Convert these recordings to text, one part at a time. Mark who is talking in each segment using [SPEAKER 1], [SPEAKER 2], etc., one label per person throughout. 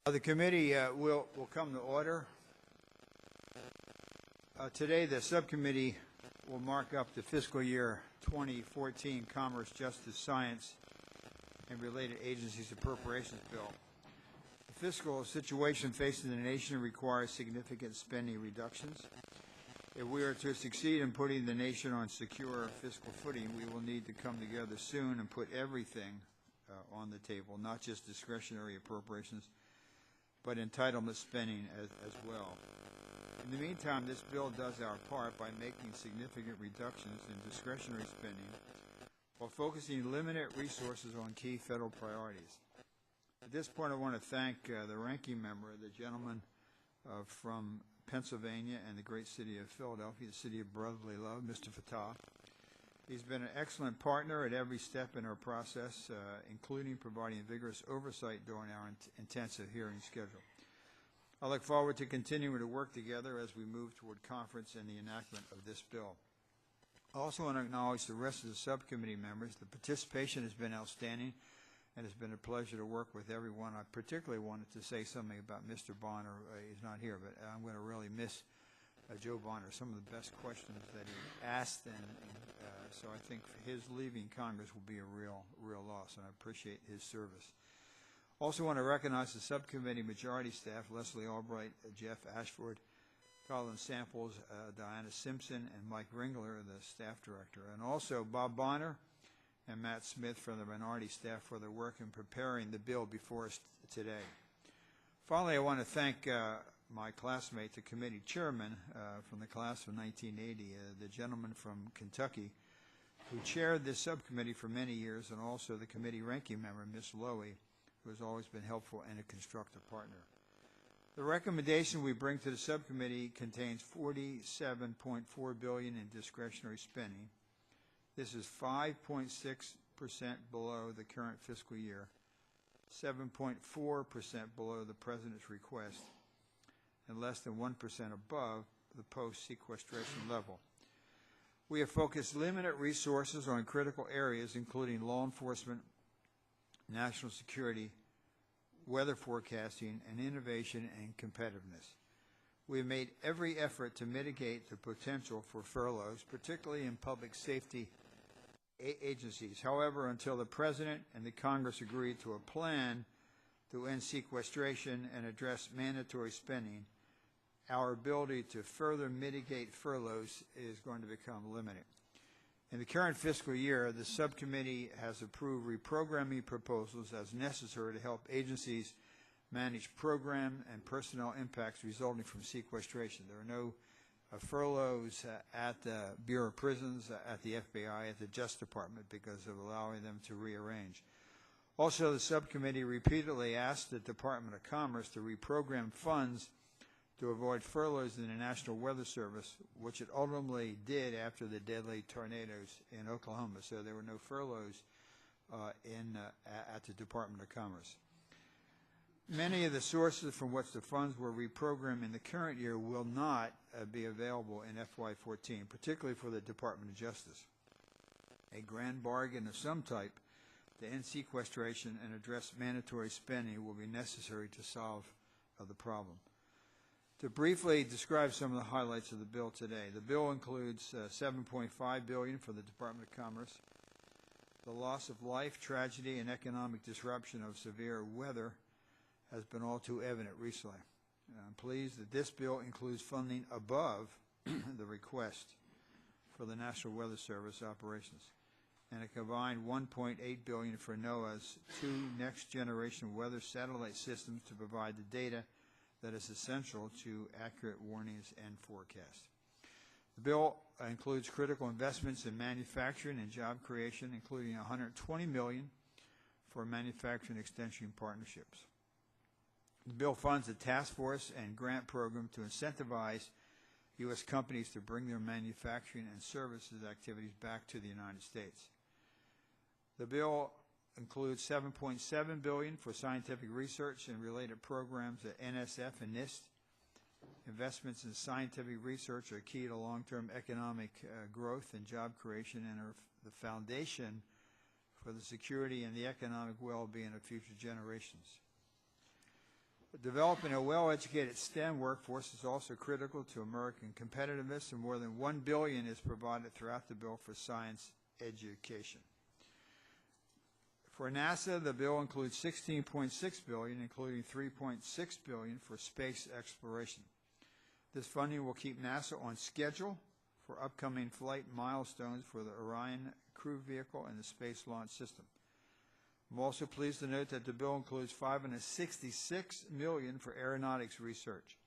[SPEAKER 1] The committee will come to order. Today, the subcommittee will mark up the fiscal year 2014 Commerce, Justice, Science, and Related Agencies Appropriations Bill. The fiscal situation facing the nation requires significant spending reductions. If we are to succeed in putting the nation on secure fiscal footing, we will need to come together soon and put everything on the table, not just discretionary appropriations, but entitlement spending as well. In the meantime, this bill does our part by making significant reductions in discretionary spending while focusing limited resources on key federal priorities. At this point, I want to thank the ranking member, the gentleman from Pennsylvania and the great city of Philadelphia, the city of brotherly love, Mr. Fattah. He's been an excellent partner at every step in our process, including providing vigorous oversight during our intensive hearing schedule. I look forward to continuing to work together as we move toward conference and the enactment of this bill. I also want to acknowledge the rest of the subcommittee members. The participation has been outstanding, and it's been a pleasure to work with everyone. I particularly wanted to say something about Mr. Bonner. He's not here, but I'm going to really miss Joe Bonner. Some of the best questions that he asked, and so I think his leaving Congress will be a real loss, and I appreciate his service. Also want to recognize the subcommittee majority staff, Leslie Albright, Jeff Ashford, Colin Samples, Diana Simpson, and Mike Ringler, the staff director, and also Bob Bonner and Matt Smith from the minority staff for their work in preparing the bill before us today. Finally, I want to thank my classmate, the committee chairman from the class of 1980, the gentleman from Kentucky, who chaired this subcommittee for many years, and also the committee ranking member, Ms. Lowy, who has always been helpful and a constructive partner. The recommendation we bring to the subcommittee contains $47.4 billion in discretionary spending. This is 5.6% below the current fiscal year, 7.4% below the President's request, and less than 1% above the post-sequestration level. We have focused limited resources on critical areas, including law enforcement, national security, weather forecasting, and innovation and competitiveness. We have made every effort to mitigate the potential for furloughs, particularly in public safety agencies. However, until the President and the Congress agree to a plan to end sequestration and address mandatory spending, our ability to further mitigate furloughs is going to become limited. In the current fiscal year, the subcommittee has approved reprogramming proposals as necessary to help agencies manage program and personnel impacts resulting from sequestration. There are no furloughs at the Bureau of Prisons, at the FBI, at the Justice Department because of allowing them to rearrange. Also, the subcommittee repeatedly asked the Department of Commerce to reprogram funds to avoid furloughs in the National Weather Service, which it ultimately did after the deadly tornadoes in Oklahoma. So there were no furloughs at the Department of Commerce. Many of the sources from which the funds were reprogrammed in the current year will not be available in FY14, particularly for the Department of Justice. A grand bargain of some type to end sequestration and address mandatory spending will be necessary to solve the problem. To briefly describe some of the highlights of the bill today, the bill includes $7.5 billion for the Department of Commerce. The loss of life, tragedy, and economic disruption of severe weather has been all too evident recently. I'm pleased that this bill includes funding above the request for the National Weather Service operations, and a combined $1.8 billion for NOAA's 2 next-generation weather satellite systems to provide the data that is essential to accurate warnings and forecasts. The bill includes critical investments in manufacturing and job creation, including $120 million for manufacturing extension partnerships. The bill funds a task force and grant program to incentivize U.S. companies to bring their manufacturing and services activities back to the United States. The bill includes $7.7 billion for scientific research and related programs at NSF and NIST. Investments in scientific research are key to long-term economic growth and job creation and are the foundation for the security and the economic well-being of future generations. Developing a well-educated STEM workforce is also critical to American competitiveness, and more than $1 billion is provided throughout the bill for science education. For NASA, the bill includes $16.6 billion, including $3.6 billion for space exploration. This funding will keep NASA on schedule for upcoming flight milestones for the Orion crew vehicle and the Space Launch System. I'm also pleased to note that the bill includes $566 million for aeronautics research.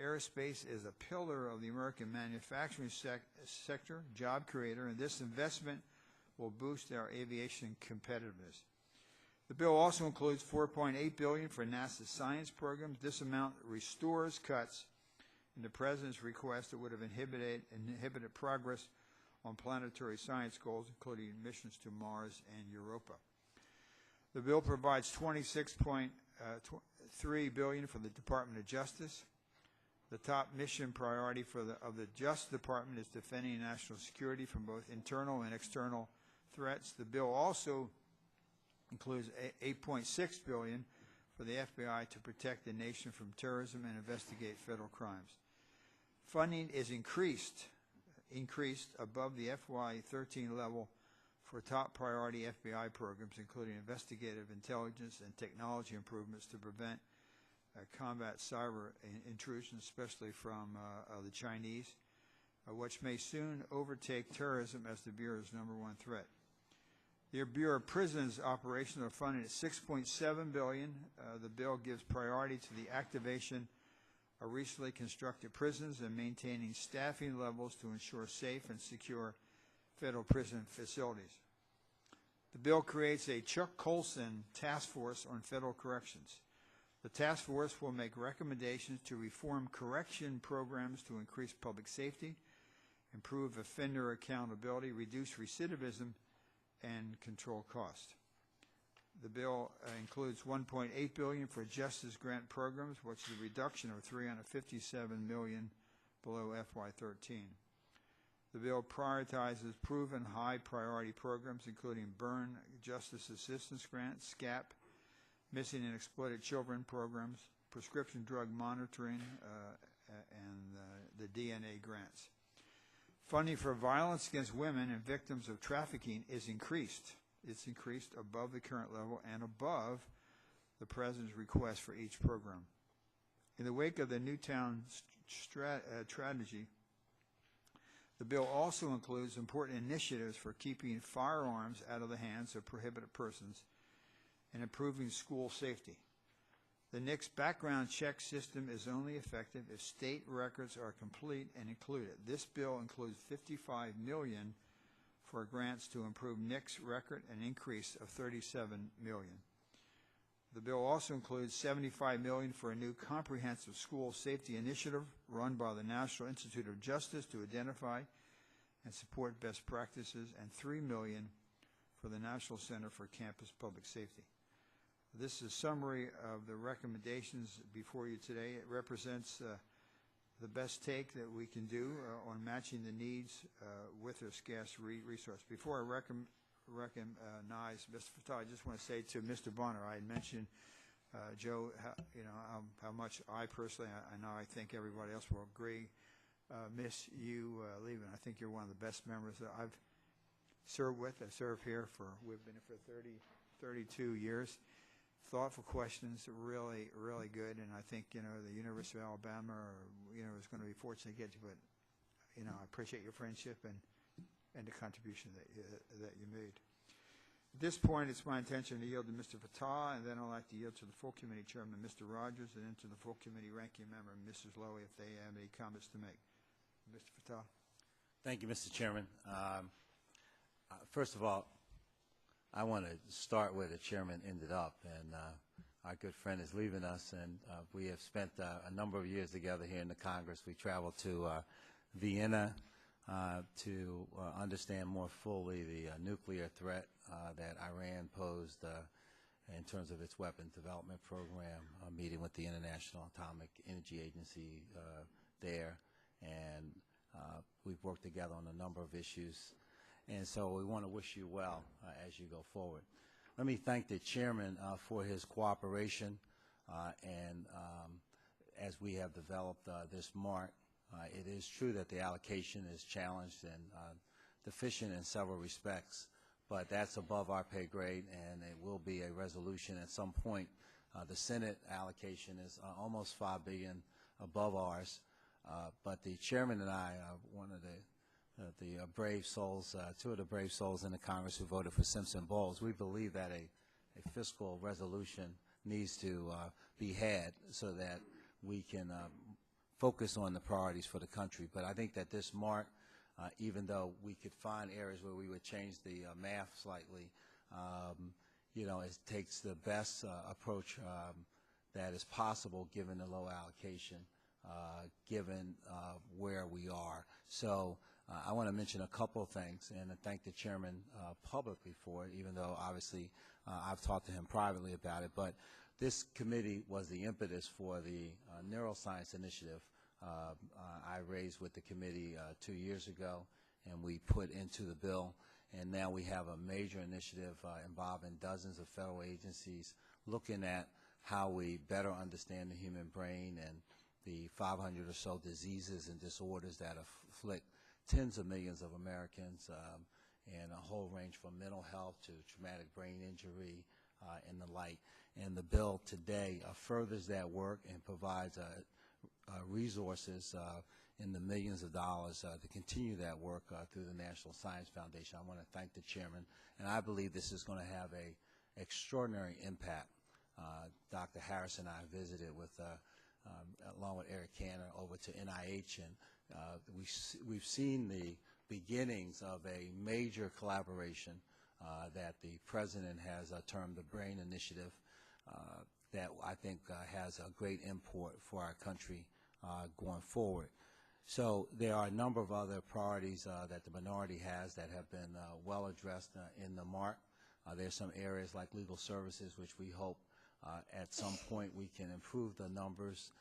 [SPEAKER 1] Aerospace is a pillar of the American manufacturing sector, job creator, and this investment will boost our aviation competitiveness. The bill also includes $4.8 billion for NASA science programs. This amount restores cuts in the President's request that would have inhibited progress on planetary science goals, including missions to Mars and Europa. The bill provides $26.3 billion for the Department of Justice. The top mission priority of the Justice Department is defending national security from both internal and external threats. The bill also includes $8.6 billion for the FBI to protect the nation from terrorism and investigate federal crimes. Funding is increased above the FY13 level for top priority FBI programs, including investigative intelligence and technology improvements to prevent combat cyber intrusion, especially from the Chinese, which may soon overtake terrorism as the Bureau's #1 threat. The Bureau of Prisons operations are funded at $6.7 billion. The bill gives priority to the activation of recently constructed prisons and maintaining staffing levels to ensure safe and secure federal prison facilities. The bill creates a Chuck Colson task force on federal corrections. The task force will make recommendations to reform correction programs to increase public safety, improve offender accountability, reduce recidivism, and control cost. The bill includes $1.8 billion for justice grant programs, which is a reduction of $357 million below FY13. The bill prioritizes proven high-priority programs, including Burn Justice Assistance Grant, SCAP, Missing and Exploited Children programs, prescription drug monitoring, and the DNA grants. Funding for violence against women and victims of trafficking is increased. It's increased above the current level and above the President's request for each program. In the wake of the Newtown tragedy, the bill also includes important initiatives for keeping firearms out of the hands of prohibited persons and improving school safety. The NICS background check system is only effective if state records are complete and included. This bill includes $55 million for grants to improve NICS record, an increase of $37 million. The bill also includes $75 million for a new comprehensive school safety initiative run by the National Institute of Justice to identify and support best practices, and $3 million for the National Center for Campus Public Safety. This is a summary of the recommendations before you today. It represents the best take that we can do on matching the needs with this scarce resource. Before I recognize Mr. Fattah, I just want to say to Mr. Bonner, I had mentioned, Joe, how much I personally, I know I think everybody else will agree, miss you leaving. I think you're one of the best members that I've served with. I served here we've been here for 32 years. Thoughtful questions, really, really good, and I think, the University of Alabama, is going to be fortunate to get you, but, I appreciate your friendship and the contribution that you made. At this point, it's my intention to yield to Mr. Fattah, and then I'd like to yield to the full committee chairman, Mr. Rogers, and then to the full committee ranking member, Mrs. Lowy, if they have any comments to make. Mr. Fattah.
[SPEAKER 2] Thank you, Mr. Chairman. First of all, I want to start where the chairman ended up, and our good friend is leaving us, and we have spent a number of years together here in the Congress. We traveled to Vienna to understand more fully the nuclear threat that Iran posed in terms of its weapons development program, meeting with the International Atomic Energy Agency there, and we've worked together on a number of issues. And so we want to wish you well as you go forward. Let me thank the chairman for his cooperation As we have developed this mark, it is true that the allocation is challenged and deficient in several respects, but that's above our pay grade, and it will be a resolution at some point. The Senate allocation is almost $5 billion above ours, but the chairman and I, one of the brave souls, two of the brave souls in the Congress who voted for Simpson-Bowles, we believe that a fiscal resolution needs to be had so that we can focus on the priorities for the country. But I think that this mark, even though we could find areas where we would change the math slightly, it takes the best approach that is possible given the low allocation, given where we are. So I want to mention a couple of things and thank the chairman publicly for it, even though obviously I've talked to him privately about it. But this committee was the impetus for the neuroscience initiative I raised with the committee 2 years ago, and we put into the bill. And now we have a major initiative involving dozens of federal agencies looking at how we better understand the human brain and the 500 or so diseases and disorders that afflict tens of millions of Americans, and a whole range from mental health to traumatic brain injury and the like. And the bill today furthers that work and provides resources in the millions of dollars to continue that work through the National Science Foundation. I want to thank the chairman, and I believe this is going to have an extraordinary impact. Dr. Harris and I visited with, along with Eric Cantor, over to NIH, and we've seen the beginnings of a major collaboration that the president has termed the BRAIN Initiative that I think has a great import for our country going forward. So there are a number of other priorities that the minority has that have been well addressed in the mark. There's some areas like legal services which we hope at some point we can improve the numbers,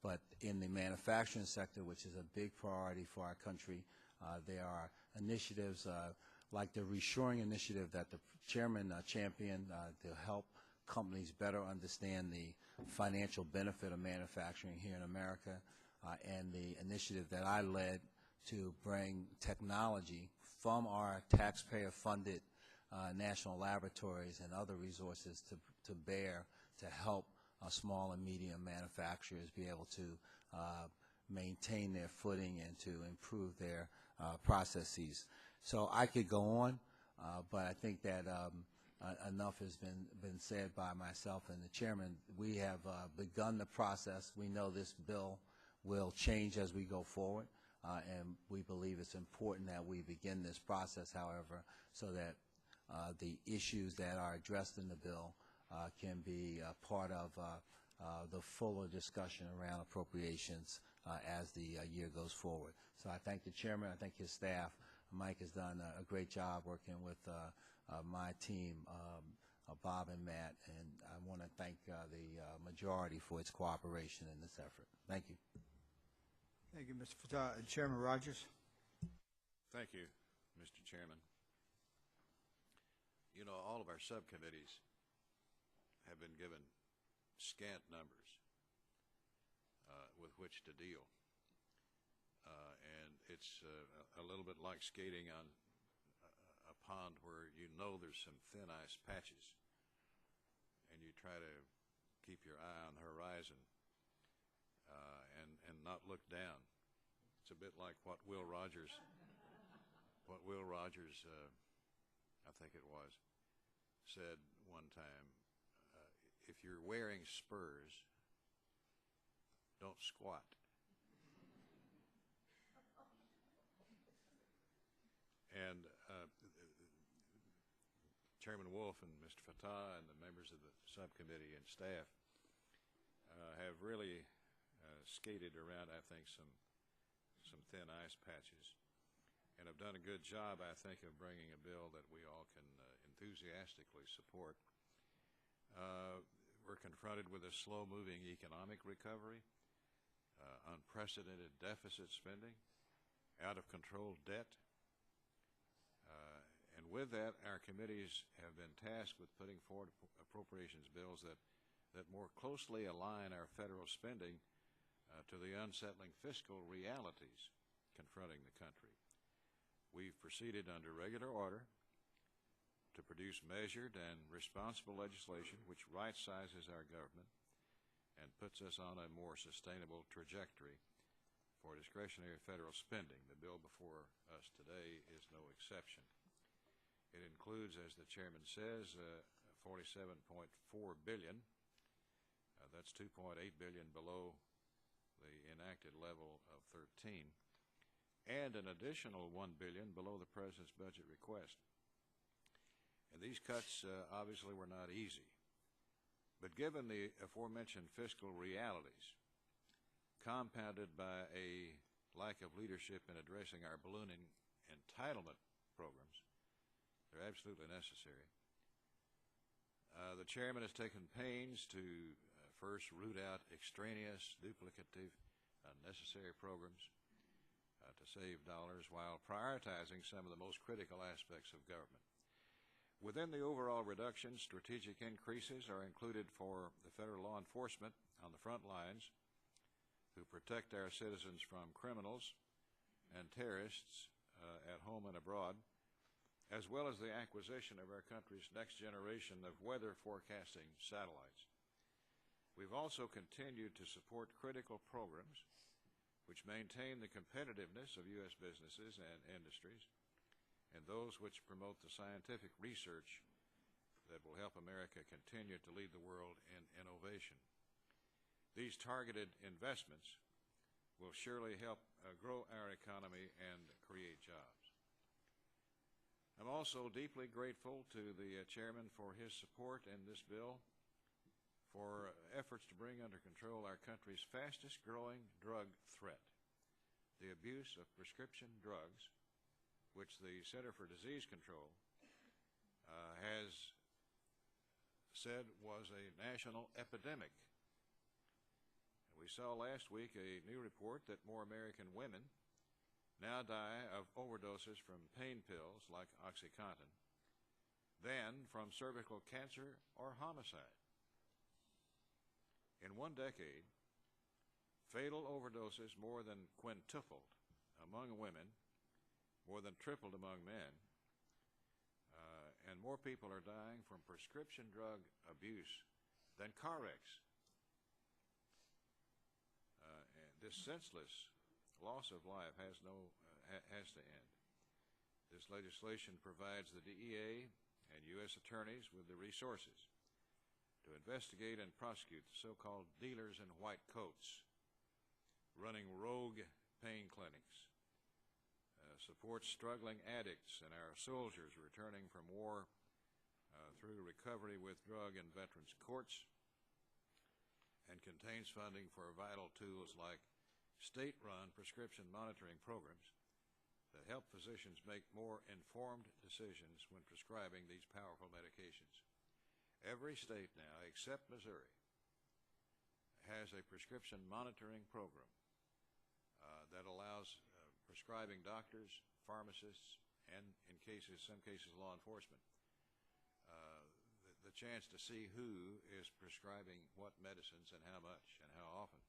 [SPEAKER 2] but in the manufacturing sector, which is a big priority for our country, there are initiatives like the reshoring initiative that the chairman championed to help companies better understand the financial benefit of manufacturing here in America, and the initiative that I led to bring technology from our taxpayer-funded national laboratories and other resources to bear to help small and medium manufacturers be able to maintain their footing and to improve their processes. So I could go on, but I think that enough has been said by myself and the chairman. We have begun the process. We know this bill will change as we go forward, and we believe it's important that we begin this process, however, so that the issues that are addressed in the bill can be part of the fuller discussion around appropriations as the year goes forward. So I thank the chairman. I thank his staff. Mike has done a great job working with my team, Bob and Matt, and I want to thank the majority for its cooperation in this effort. Thank you.
[SPEAKER 1] Thank you, Mr. Fattah. Chairman Rogers.
[SPEAKER 3] Thank you, Mr. Chairman. You know, all of our subcommittees have been given scant numbers with which to deal. And it's a little bit like skating on a pond where you know there's some thin ice patches, and you try to keep your eye on the horizon and not look down. It's a bit like what Will Rogers, I think it was, said one time. If you're wearing spurs, don't squat. And Chairman Wolf and Mr. Fattah and the members of the subcommittee and staff have really skated around, I think, some thin ice patches, and have done a good job, I think, of bringing a bill that we all can enthusiastically support. We're confronted with a slow-moving economic recovery, unprecedented deficit spending, out-of-control debt. And with that, our committees have been tasked with putting forward appropriations bills that that more closely align our federal spending to the unsettling fiscal realities confronting the country. We've proceeded under regular order to produce measured and responsible legislation which right-sizes our government and puts us on a more sustainable trajectory for discretionary federal spending. The bill before us today is no exception. It includes, as the chairman says, $47.4 billion. That's $2.8 billion below the enacted level of 13, and an additional $1 billion below the president's budget request. And these cuts obviously were not easy. But given the aforementioned fiscal realities, compounded by a lack of leadership in addressing our ballooning entitlement programs, they're absolutely necessary. The chairman has taken pains to first root out extraneous, duplicative, unnecessary programs to save dollars while prioritizing some of the most critical aspects of government. Within the overall reduction, strategic increases are included for the federal law enforcement on the front lines who protect our citizens from criminals and terrorists at home and abroad, as well as the acquisition of our country's next generation of weather forecasting satellites. We've also continued to support critical programs which maintain the competitiveness of U.S. businesses and industries, and those which promote the scientific research that will help America continue to lead the world in innovation. These targeted investments will surely help grow our economy and create jobs. I'm also deeply grateful to the chairman for his support in this bill for efforts to bring under control our country's fastest growing drug threat, the abuse of prescription drugs, which the Center for Disease Control has said was a national epidemic. We saw last week a new report that more American women now die of overdoses from pain pills like OxyContin than from cervical cancer or homicide. In one decade, fatal overdoses more than quintupled among women, more than tripled among men, and more people are dying from prescription drug abuse than car wrecks. And this senseless loss of life has to end. This legislation provides the DEA and U.S. attorneys with the resources to investigate and prosecute the so-called dealers in white coats running rogue pain clinics, supports struggling addicts and our soldiers returning from war through recovery with drug and veterans courts, and contains funding for vital tools like state-run prescription monitoring programs that help physicians make more informed decisions when prescribing these powerful medications. Every state now, except Missouri, has a prescription monitoring program that allows prescribing doctors, pharmacists, and in some cases law enforcement, the chance to see who is prescribing what medicines and how much and how often.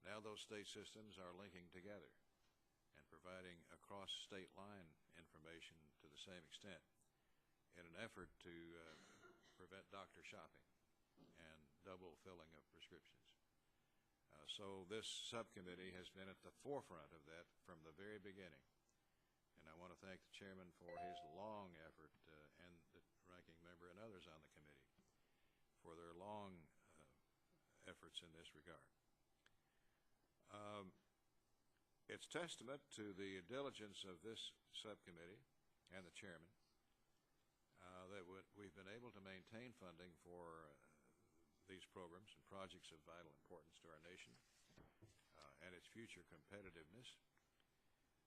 [SPEAKER 3] Now those state systems are linking together and providing across state line information to the same extent in an effort to prevent doctor shopping and double filling of prescriptions. So this subcommittee has been at the forefront of that from the very beginning. And I want to thank the chairman for his long effort and the ranking member and others on the committee for their long efforts in this regard. It's testament to the diligence of this subcommittee and the chairman that we've been able to maintain funding for these programs and projects of vital importance to our nation and its future competitiveness,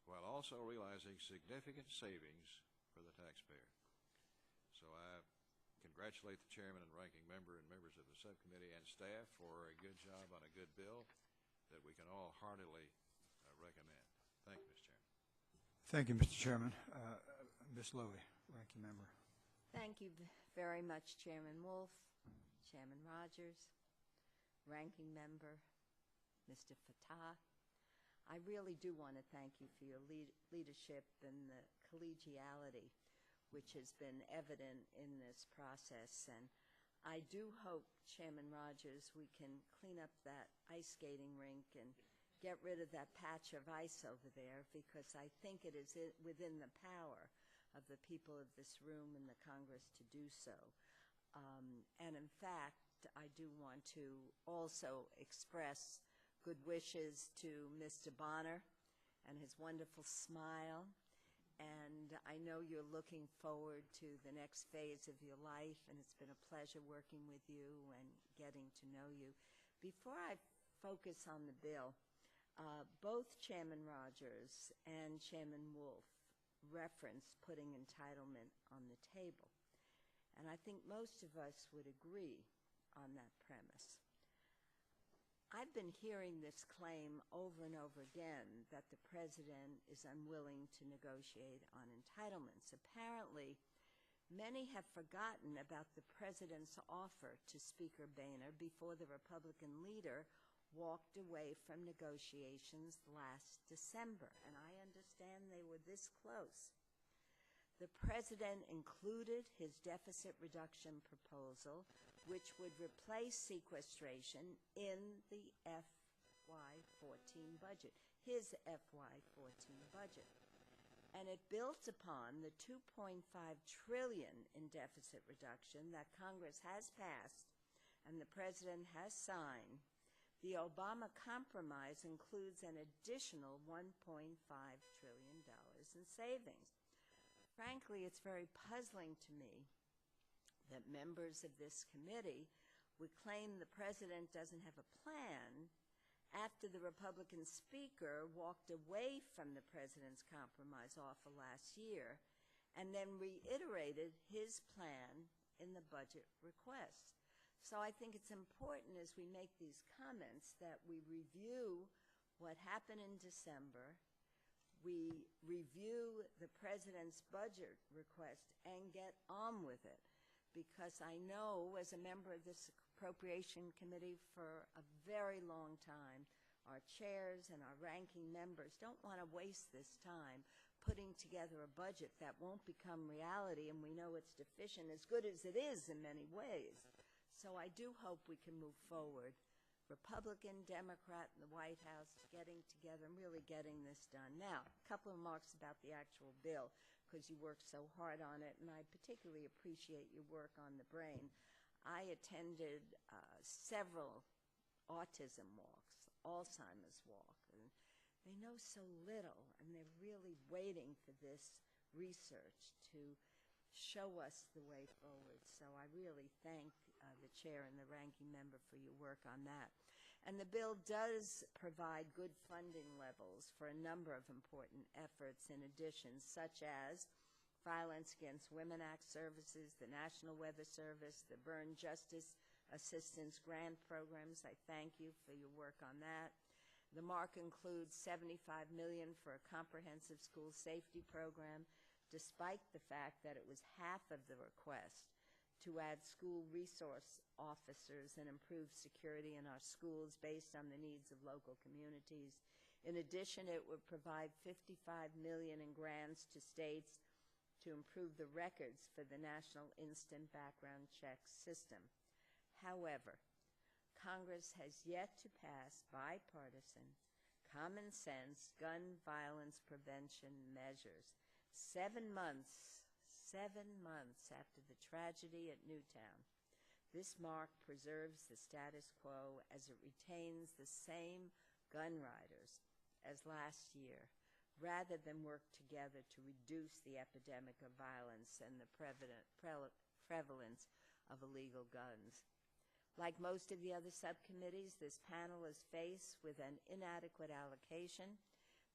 [SPEAKER 3] while also realizing significant savings for the taxpayer. So I congratulate the chairman and ranking member and members of the subcommittee and staff for a good job on a good bill that we can all heartily recommend. Thank you, Mr. Chairman.
[SPEAKER 1] Thank you, Mr. Chairman. Ms. Lowy, ranking member.
[SPEAKER 4] Thank you very much, Chairman Wolf, Chairman Rogers, Ranking Member, Mr. Fattah. I really do want to thank you for your leadership and the collegiality which has been evident in this process. And I do hope, Chairman Rogers, we can clean up that ice skating rink and get rid of that patch of ice over there, because I think it is within the power of the people of this room and the Congress to do so. And in fact, I do want to also express good wishes to Mr. Bonner and his wonderful smile. And I know you're looking forward to the next phase of your life, and it's been a pleasure working with you and getting to know you. Before I focus on the bill, both Chairman Rogers and Chairman Wolf referenced putting entitlement on the table. And I think most of us would agree on that premise. I've been hearing this claim over and over again that the President is unwilling to negotiate on entitlements. Apparently, many have forgotten about the President's offer to Speaker Boehner before the Republican leader walked away from negotiations last December, and I understand they were this close. The President included his deficit reduction proposal, which would replace sequestration in the FY14 budget, his FY14 budget. And it built upon the $2.5 trillion in deficit reduction that Congress has passed and the President has signed. The Obama compromise includes an additional $1.5 trillion in savings. Frankly, it's very puzzling to me that members of this committee would claim the President doesn't have a plan after the Republican Speaker walked away from the President's compromise offer last year and then reiterated his plan in the budget request. So I think it's important as we make these comments that we review what happened in December, we review the President's budget request and get on with it. Because I know, as a member of this Appropriation Committee for a very long time, our chairs and our ranking members don't want to waste this time putting together a budget that won't become reality, and we know it's deficient, as good as it is in many ways. So I do hope we can move forward, Republican, Democrat, and the White House, getting together and really getting this done. Now, a couple of remarks about the actual bill, because you worked so hard on it, and I particularly appreciate your work on the brain. I attended several autism walks, Alzheimer's walk, and they know so little, and they're really waiting for this research to show us the way forward. So I really thank the chair and the ranking member for your work on that. And the bill does provide good funding levels for a number of important efforts in addition, such as Violence Against Women Act services, the National Weather Service, the Burn Justice Assistance Grant programs. I thank you for your work on that. The mark includes $75 million for a comprehensive school safety program, despite the fact that it was half of the request to add school resource officers and improve security in our schools based on the needs of local communities. In addition, it would provide $55 million in grants to states to improve the records for the National Instant Background Check System. However, Congress has yet to pass bipartisan, common sense gun violence prevention measures. 7 months after the tragedy at Newtown. This mark preserves the status quo as it retains the same gun riders as last year, rather than work together to reduce the epidemic of violence and the prevalence of illegal guns. Like most of the other subcommittees, this panel is faced with an inadequate allocation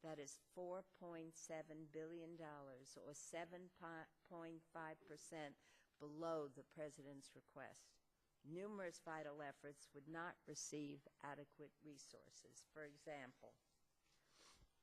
[SPEAKER 4] that is $4.7 billion, or 7.5% below the President's request. Numerous vital efforts would not receive adequate resources. For example,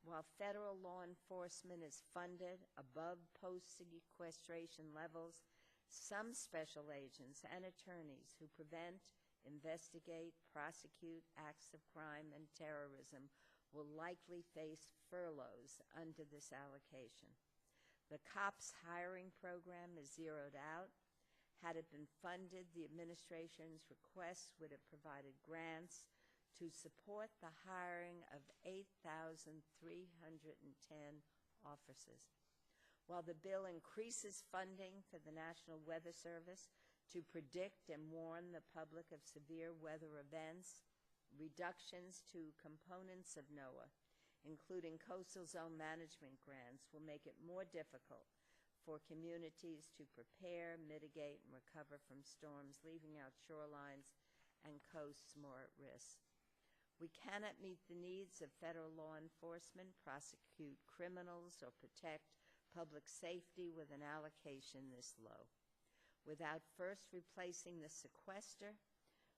[SPEAKER 4] while federal law enforcement is funded above post-sequestration levels, Some special agents and attorneys who prevent, investigate, prosecute acts of crime and terrorism will likely face furloughs under this allocation. The COPS hiring program is zeroed out. Had it been funded, the administration's request would have provided grants to support the hiring of 8,310 officers. While the bill increases funding for the National Weather Service to predict and warn the public of severe weather events, reductions to components of NOAA, including coastal zone management grants, will make it more difficult for communities to prepare, mitigate, and recover from storms, leaving out shorelines and coasts more at risk. We cannot meet the needs of federal law enforcement, prosecute criminals, or protect public safety with an allocation this low. Without first replacing the sequester,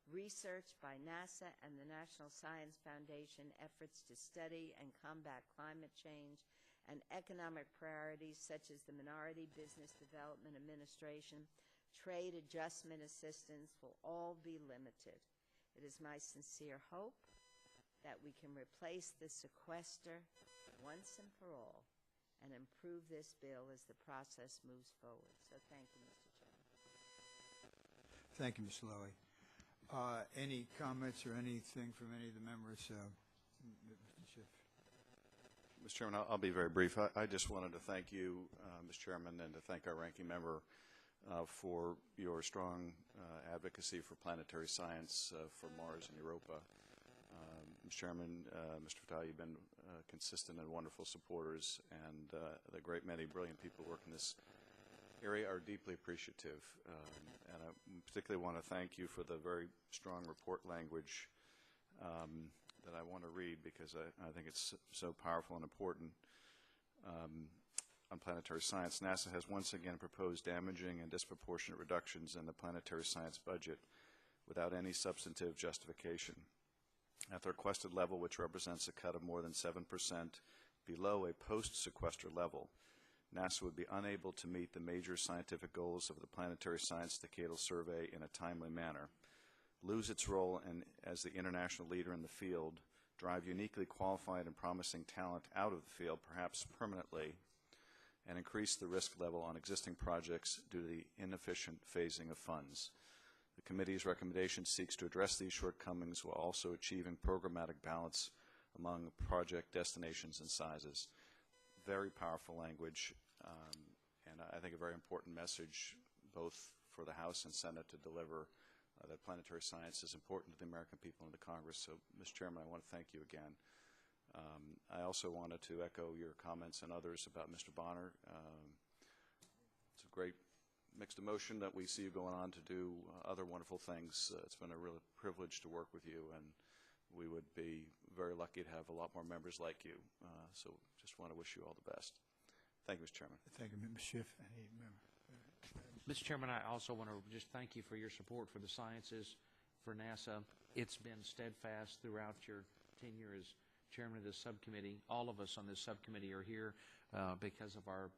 [SPEAKER 4] research by NASA and the National Science Foundation efforts to study and combat climate change, and economic priorities such as the Minority Business Development Administration, trade adjustment assistance will all be limited. It is my sincere hope that we can replace the sequester once and for all and improve this bill as the process moves forward. So thank you, Mr. Chairman.
[SPEAKER 1] Thank you, Ms. Lowy. Any comments or anything from any of the members? Mr. Schiff.
[SPEAKER 3] Mr. Chairman, I'll be very brief. I just wanted to thank you, Mr. Chairman, and to thank our ranking member for your strong advocacy for planetary science for Mars and Europa. Mr. Chairman, Mr. Fattah, you've been consistent and wonderful supporters, and the great many brilliant people working in this area are deeply appreciative. And I particularly want to thank you for the very strong report language that I want to read, because I think it's so powerful and important. On planetary science, NASA has once again proposed damaging and disproportionate reductions in the planetary science budget without any substantive justification. At the requested level, which represents a cut of more than 7% below a post-sequester level, NASA would be unable to meet the major scientific goals of the Planetary Science Decadal Survey in a timely manner, lose its role as the international leader in the field, drive uniquely qualified and promising talent out of the field, perhaps permanently, and increase the risk level on existing projects due to the inefficient phasing of funds. The committee's recommendation seeks to address these shortcomings while also achieving programmatic balance among project destinations and sizes. Very powerful language, and I think a very important message both for the House and Senate to deliver that planetary science is important to the American people and the Congress. So, Mr. Chairman, I want to thank you again. I also wanted to echo your comments and others about Mr. Bonner. It's a great mixed emotion that we see you going on to do other wonderful things. It's been a real privilege to work with you, and we would be very lucky to have a lot more members like you. So just want to wish you all the best. Thank you, Mr. Chairman.
[SPEAKER 1] Thank you, Mr. Schiff. Any member?
[SPEAKER 5] Mr. Chairman, I also want to just thank you for your support for the sciences, for NASA. It's been steadfast throughout your tenure as chairman of this subcommittee. All of us on this subcommittee are here because of our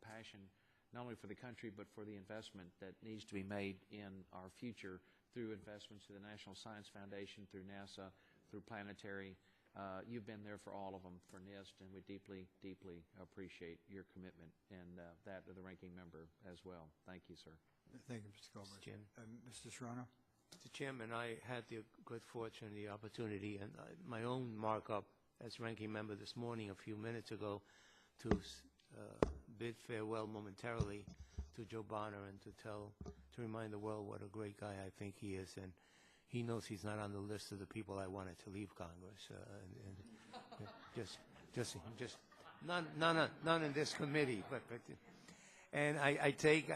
[SPEAKER 5] passion, not only for the country, but for the investment that needs to be made in our future through investments to the National Science Foundation, through NASA, through Planetary. You've been there for all of them, for NIST, and we deeply, deeply appreciate your commitment and that of the ranking member as well. Thank you, sir.
[SPEAKER 1] Thank you, Mr. Colbert. Mr. Serrano?
[SPEAKER 6] Mr. Chairman, I had the good fortune, the opportunity, and my own markup as ranking member this morning, a few minutes ago, to bid farewell momentarily to Joe Bonner and to remind the world what a great guy I think he is, and he knows he's not on the list of the people I wanted to leave Congress. Just none in this committee, but and I take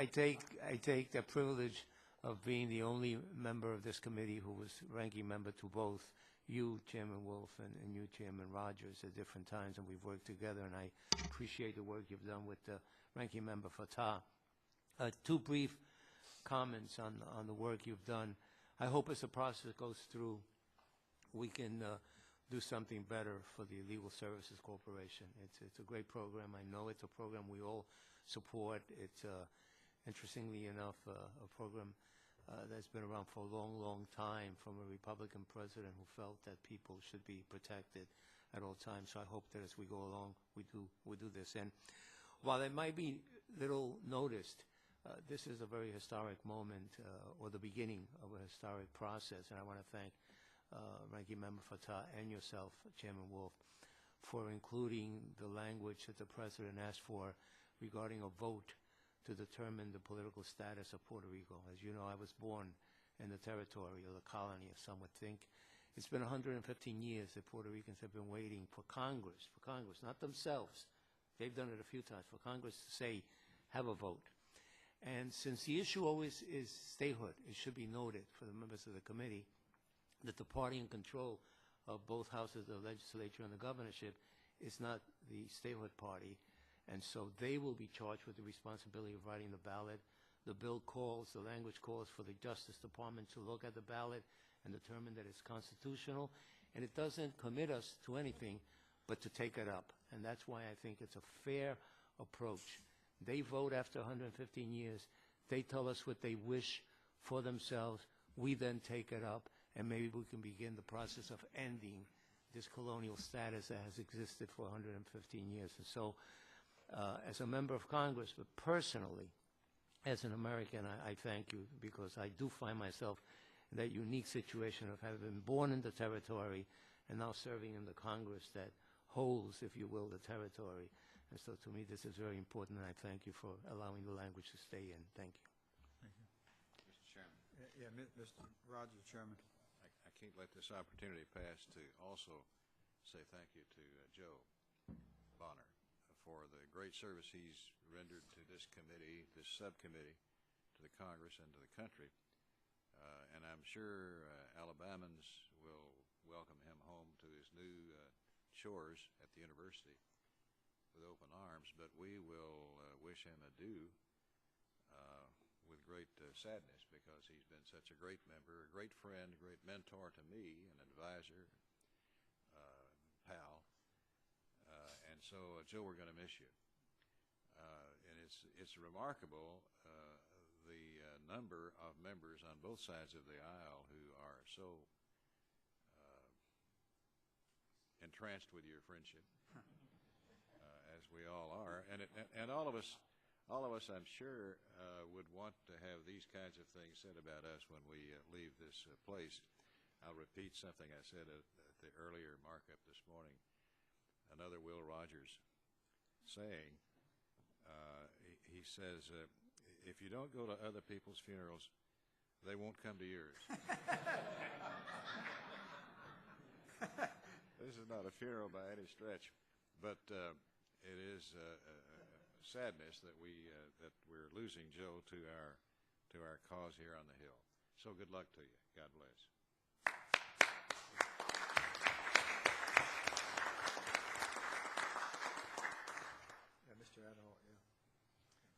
[SPEAKER 6] the privilege of being the only member of this committee who was ranking member to both you, Chairman Wolf, and you, Chairman Rogers, at different times, and we've worked together, and I appreciate the work you've done with ranking member Fattah. Two brief comments on the work you've done. I hope as the process goes through, we can do something better for the Legal Services Corporation. It's a great program. I know it's a program we all support. interestingly enough, a program that's been around for a long, long time from a Republican president who felt that people should be protected at all times. So I hope that as we go along, we do this. And while it might be little noticed, this is a very historic moment, or the beginning of a historic process. And I want to thank Ranking Member Fatah and yourself, Chairman Wolf, for including the language that the President asked for regarding a vote to determine the political status of Puerto Rico. As you know, I was born in the territory, or the colony, as some would think. It's been 115 years that Puerto Ricans have been waiting for Congress, not themselves. They've done it a few times, for Congress to say, have a vote. And since the issue always is statehood, it should be noted for the members of the committee that the party in control of both houses of the legislature and the governorship is not the statehood party, and so they will be charged with the responsibility of writing the ballot. The bill calls, the language calls for the Justice Department to look at the ballot and determine that it's constitutional, and it doesn't commit us to anything but to take it up, and that's why I think it's a fair approach. They vote after 115 years. They tell us what they wish for themselves. We then take it up, and maybe we can begin the process of ending this colonial status that has existed for 115 years. And so, as a member of Congress, but personally, as an American, I thank you, because I do find myself in that unique situation of having been born in the territory and now serving in the Congress that holds, if you will, the territory. And so to me, this is very important, and I thank you for allowing the language to stay in. Thank you.
[SPEAKER 1] Thank you.
[SPEAKER 3] Mr. Chairman,
[SPEAKER 1] Mr. Rogers, Chairman.
[SPEAKER 3] I can't let this opportunity pass to also say thank you to Joe Bonner for the great service he's rendered to this committee, this subcommittee, to the Congress and to the country. And I'm sure Alabamans will welcome him home to his new chores at the university with open arms, but we will wish him adieu with great sadness, because he's been such a great member, a great friend, a great mentor to me, an advisor, pal. And so, Joe, we're going to miss you. And it's remarkable the number of members on both sides of the aisle who are so entranced with your friendship, as we all are, and all of us, I'm sure, would want to have these kinds of things said about us when we leave this place. I'll repeat something I said at the earlier markup this morning. Another Will Rogers saying. He says, "If you don't go to other people's funerals, they won't come to yours." This is not a funeral by any stretch, but it is sadness that we're losing Joe to our cause here on the Hill. So good luck to you. God bless.
[SPEAKER 1] Mr. Adderall,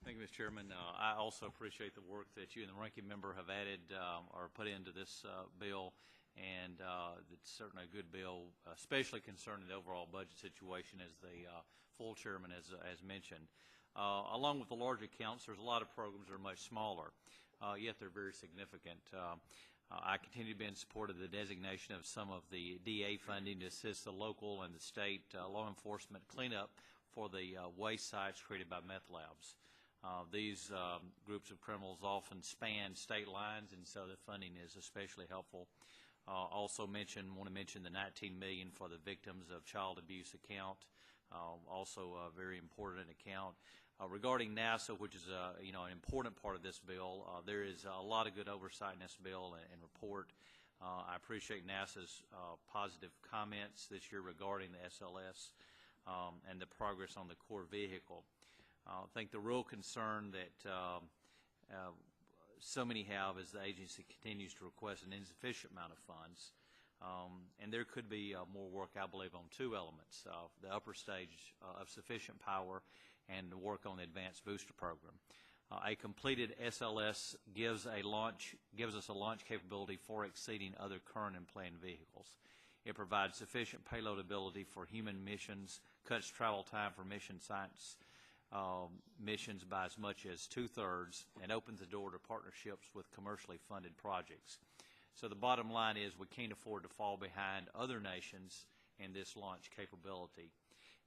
[SPEAKER 7] Thank you, Mr. Chairman. I also appreciate the work that you and the ranking member have added or put into this bill, and it's certainly a good bill, especially concerning the overall budget situation, as the full chairman has mentioned. Along with the large accounts, there's a lot of programs that are much smaller, yet they're very significant. I continue to be in support of the designation of some of the DA funding to assist the local and the state law enforcement cleanup for the waste sites created by meth labs. These groups of criminals often span state lines, and so the funding is especially helpful. Also want to mention the $19 million for the Victims of Child Abuse account, also a very important account. Regarding NASA, which is an important part of this bill, there is a lot of good oversight in this bill and report. I appreciate NASA's positive comments this year regarding the SLS and the progress on the core vehicle. I think the real concern that so many have is the agency continues to request an insufficient amount of funds. And there could be more work, I believe, on two elements, the upper stage of sufficient power and the work on the advanced booster program. A completed SLS gives us a launch capability far exceeding other current and planned vehicles. It provides sufficient payload ability for human missions, cuts travel time for mission sites, missions by as much as 2/3 and opens the door to partnerships with commercially funded projects. So the bottom line is we can't afford to fall behind other nations in this launch capability.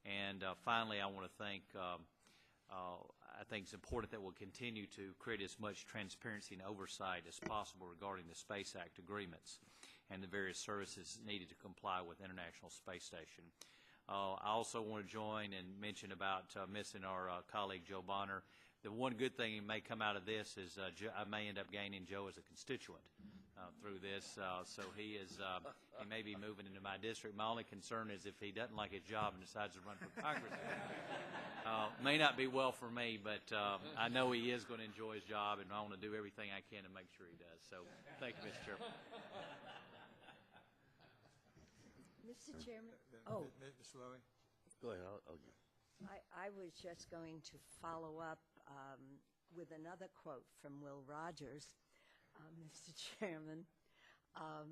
[SPEAKER 7] And finally, I want to thank, I think it's important that we'll continue to create as much transparency and oversight as possible regarding the Space Act agreements and the various services needed to comply with International Space Station. I also want to join and mention about missing our colleague Joe Bonner. The one good thing that may come out of this is I may end up gaining Joe as a constituent through this. So he may be moving into my district. My only concern is if he doesn't like his job and decides to run for Congress. May not be well for me, but I know he is going to enjoy his job, and I want to do everything I can to make sure he does. So thank you, Mr. Chairman.
[SPEAKER 4] Mr. Chairman? Oh.
[SPEAKER 1] Ms. Lowy?
[SPEAKER 2] Go ahead. I'll give.
[SPEAKER 4] I was just going to follow up with another quote from Will Rogers, Mr. Chairman. I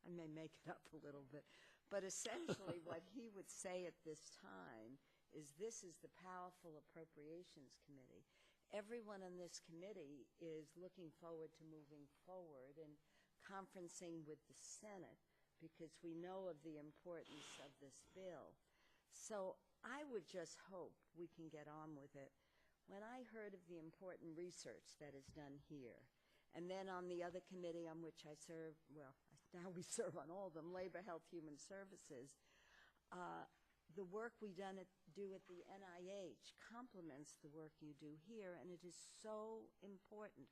[SPEAKER 4] may make it up a little bit, but essentially what he would say at this time is this is the powerful Appropriations Committee. Everyone on this committee is looking forward to moving forward and conferencing with the Senate because we know of the importance of this bill. So I would just hope we can get on with it. When I heard of the important research that is done here, and then on the other committee on which I serve, well, now we serve on all of them, Labor, Health, Human Services, the work we do at the NIH complements the work you do here, and it is so important.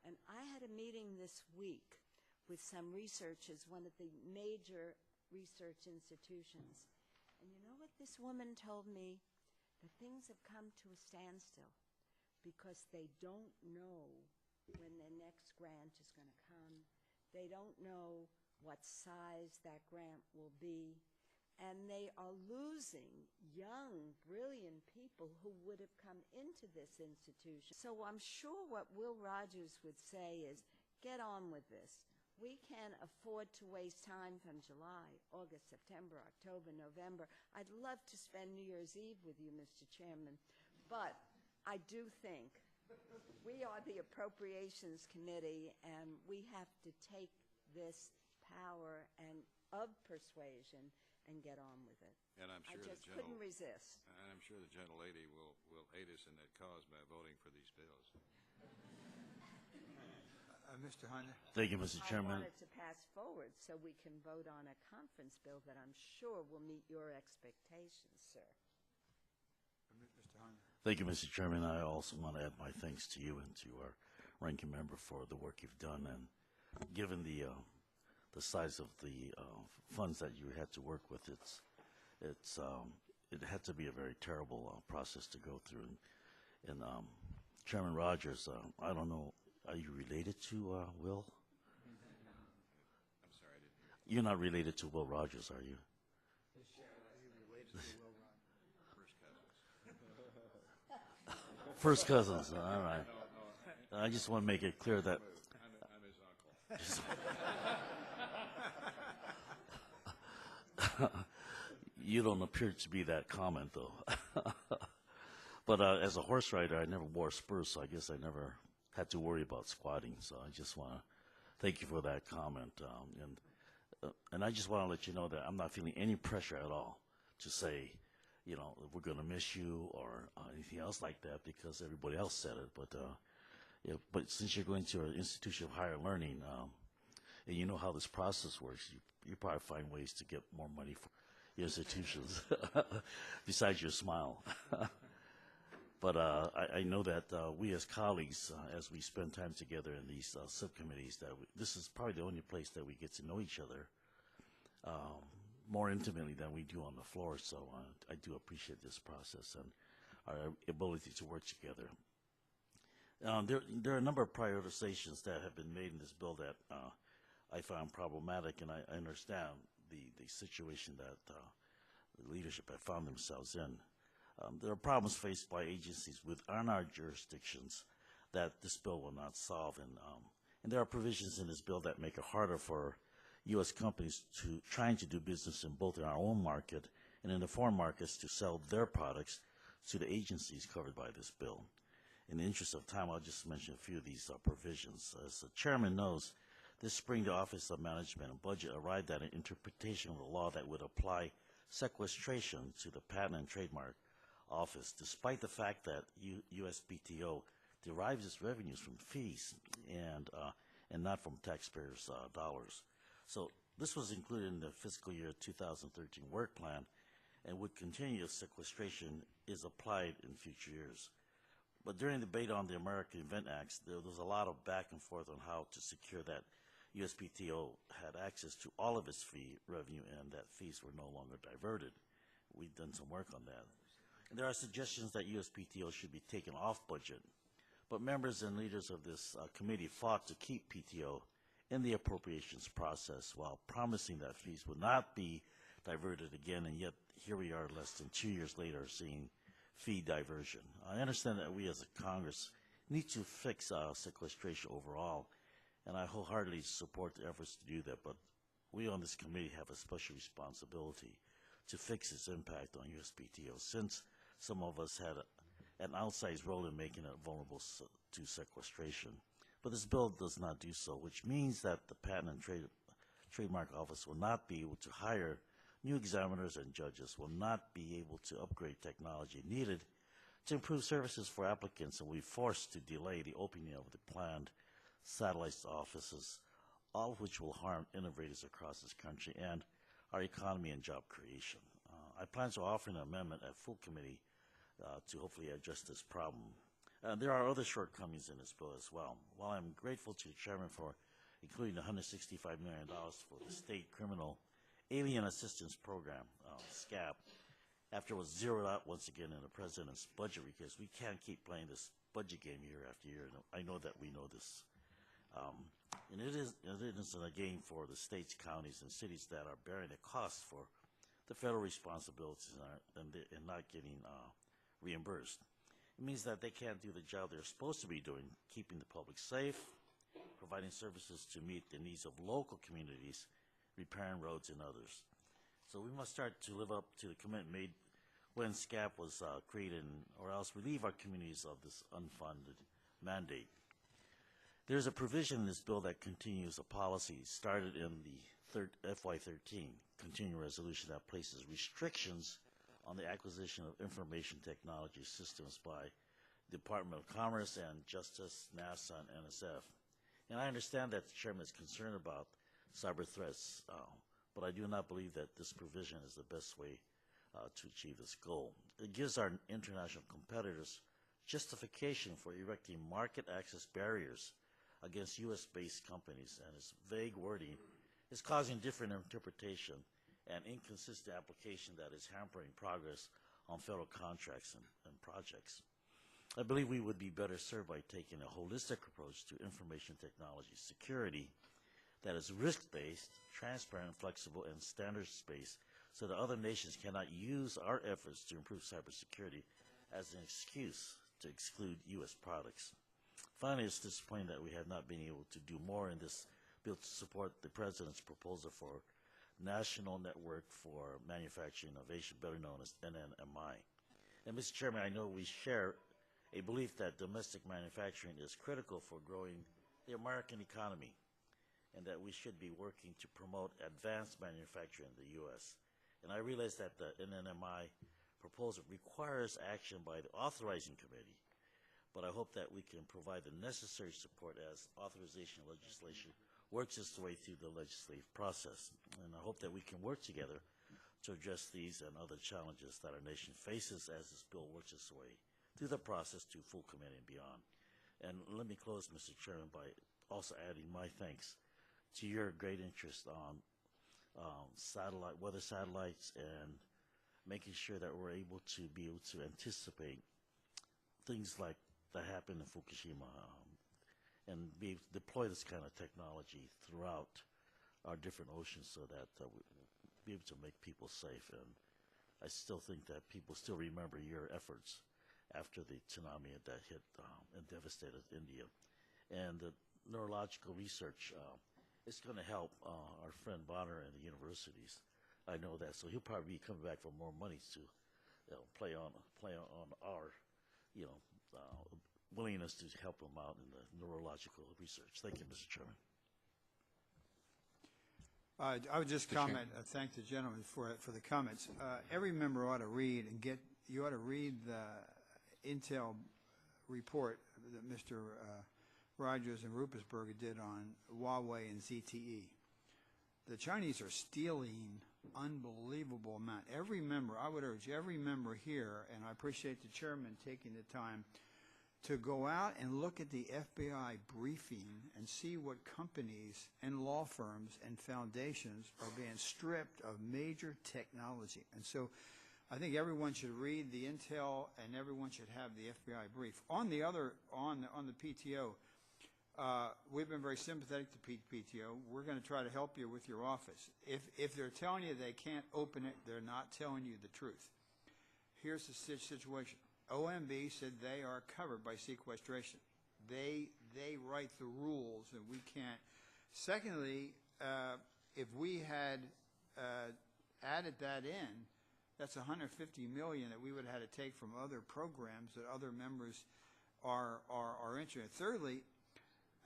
[SPEAKER 4] And I had a meeting this week with some researchers, one of the major research institutions. And you know what this woman told me? That things have come to a standstill because they don't know when their next grant is going to come. They don't know what size that grant will be. And they are losing young, brilliant people who would have come into this institution. So I'm sure what Will Rogers would say is, get on with this. We can't afford to waste time from July, August, September, October, November. I'd love to spend New Year's Eve with you, Mr. Chairman, but I do think we are the Appropriations Committee, and we have to take this power and of persuasion and get on with it.
[SPEAKER 3] And I'm sure
[SPEAKER 4] I just couldn't resist.
[SPEAKER 3] And I'm sure the gentlelady will aid us in that cause by voting for these bills.
[SPEAKER 1] Mr. Hunter?
[SPEAKER 8] Thank you, Mr. Chairman.
[SPEAKER 4] I wanted to pass forward so we can vote on a conference bill that I'm sure will meet your expectations, sir.
[SPEAKER 1] Mr. Hunter?
[SPEAKER 8] Thank you, Mr. Chairman. I also want to add my thanks to you and to our ranking member for the work you've done. And given the size of the funds that you had to work with, it had to be a very terrible process to go through. And Chairman Rogers, I don't know. Are you related to Will?
[SPEAKER 3] I'm sorry, I didn't hear you.
[SPEAKER 8] You're not related to Will Rogers, are you?
[SPEAKER 3] First cousins.
[SPEAKER 8] First cousins, all right. I just want to make it clear that
[SPEAKER 3] I'm his uncle.
[SPEAKER 8] you don't appear to be that common, though. But as a horse rider, I never wore spurs, so I guess I never had to worry about squatting. So I just want to thank you for that comment. And I just want to let you know that I'm not feeling any pressure at all to say, you know, we're going to miss you or anything else like that because everybody else said it. But since you're going to an institution of higher learning, and you know how this process works, you probably find ways to get more money for your institutions besides your smile. But I know that we as colleagues, as we spend time together in these subcommittees, that this is probably the only place that we get to know each other more intimately than we do on the floor. So I do appreciate this process and our ability to work together. There are a number of prioritizations that have been made in this bill that I found problematic, and I understand the situation that the leadership have found themselves in. There are problems faced by agencies within our jurisdictions that this bill will not solve, and there are provisions in this bill that make it harder for U.S. companies trying to do business in both our own market and in the foreign markets to sell their products to the agencies covered by this bill. In the interest of time, I'll just mention a few of these provisions. As the chairman knows, this spring the Office of Management and Budget arrived at an interpretation of the law that would apply sequestration to the Patent and Trademark Office, despite the fact that USPTO derives its revenues from fees and not from taxpayers' dollars. So this was included in the fiscal year 2013 work plan and would continue if sequestration is applied in future years. But during the debate on the American Invent Act, there was a lot of back and forth on how to secure that USPTO had access to all of its fee revenue and that fees were no longer diverted. We've done some work on that. And there are suggestions that USPTO should be taken off budget. But members and leaders of this committee fought to keep PTO in the appropriations process while promising that fees would not be diverted again, and yet here we are less than 2 years later seeing fee diversion. I understand that we as a Congress need to fix sequestration overall, and I wholeheartedly support the efforts to do that, but we on this committee have a special responsibility to fix its impact on USPTO, since some of us had an outsized role in making it vulnerable to sequestration. But this bill does not do so, which means that the Patent and Trademark Office will not be able to hire new examiners and judges, will not be able to upgrade technology needed to improve services for applicants, and will be forced to delay the opening of the planned satellite offices, all of which will harm innovators across this country and our economy and job creation. I plan to offer an amendment at full committee to hopefully address this problem. There are other shortcomings in this bill as well. While I'm grateful to the chairman for including $165 million for the State Criminal Alien Assistance Program, SCAP, after it was zeroed out once again in the president's budget, because we can't keep playing this budget game year after year. I know that we know this. And it isn't a game for the states, counties, and cities that are bearing the cost for the federal responsibilities and not getting reimbursed. It means that they can't do the job they're supposed to be doing, keeping the public safe, providing services to meet the needs of local communities, repairing roads and others. So we must start to live up to the commitment made when SCAP was created, or else relieve our communities of this unfunded mandate. There's a provision in this bill that continues a policy started in the FY13 continuing resolution that places restrictions on the acquisition of information technology systems by the Department of Commerce and Justice, NASA, and NSF. And I understand that the chairman is concerned about cyber threats, but I do not believe that this provision is the best way to achieve this goal. It gives our international competitors justification for erecting market access barriers against U.S.-based companies, and its vague wording is causing different interpretation and inconsistent application that is hampering progress on federal contracts and projects. I believe we would be better served by taking a holistic approach to information technology security that is risk-based, transparent, flexible, and standards-based, so that other nations cannot use our efforts to improve cybersecurity as an excuse to exclude U.S. products. Finally, it's disappointing that we have not been able to do more in this bill to support the President's proposal for National Network for Manufacturing Innovation, better known as NNMI. And Mr. Chairman, I know we share a belief that domestic manufacturing is critical for growing the American economy, and that we should be working to promote advanced manufacturing in the U.S. And I realize that the NNMI proposal requires action by the authorizing committee, but I hope that we can provide the necessary support as authorization legislation works its way through the legislative process. And I hope that we can work together to address these and other challenges that our nation faces as this bill works its way through the process to full committee and beyond. And let me close, Mr. Chairman, by also adding my thanks to your great interest on weather satellites and making sure that we're able to anticipate things like that happened in Fukushima, and be able to deploy this kind of technology throughout our different oceans so that we'll be able to make people safe. And I still think that people still remember your efforts after the tsunami that hit and devastated India. And the neurological research is going to help our friend Bonner and the universities. I know that. So he'll probably be coming back for more money to play on our, willingness to help them out in the neurological research. Thank you, Mr. Chairman.
[SPEAKER 1] I would just comment, thank the gentleman for the comments. Every member ought to read you ought to read the Intel report that Mr. Rogers and Ruppersberger did on Huawei and ZTE. The Chinese are stealing unbelievable amount. Every member, I would urge every member here, and I appreciate the chairman taking the time to go out and look at the FBI briefing and see what companies and law firms and foundations are being stripped of major technology. And so I think everyone should read the intel and everyone should have the FBI brief. On the PTO, we've been very sympathetic to PTO. We're going to try to help you with your office. If they're telling you they can't open it, they're not telling you the truth. Here's the situation. OMB said they are covered by sequestration. They write the rules, and we can't. Secondly, if we had added that in, that's $150 million that we would have had to take from other programs that other members are interested in. Thirdly,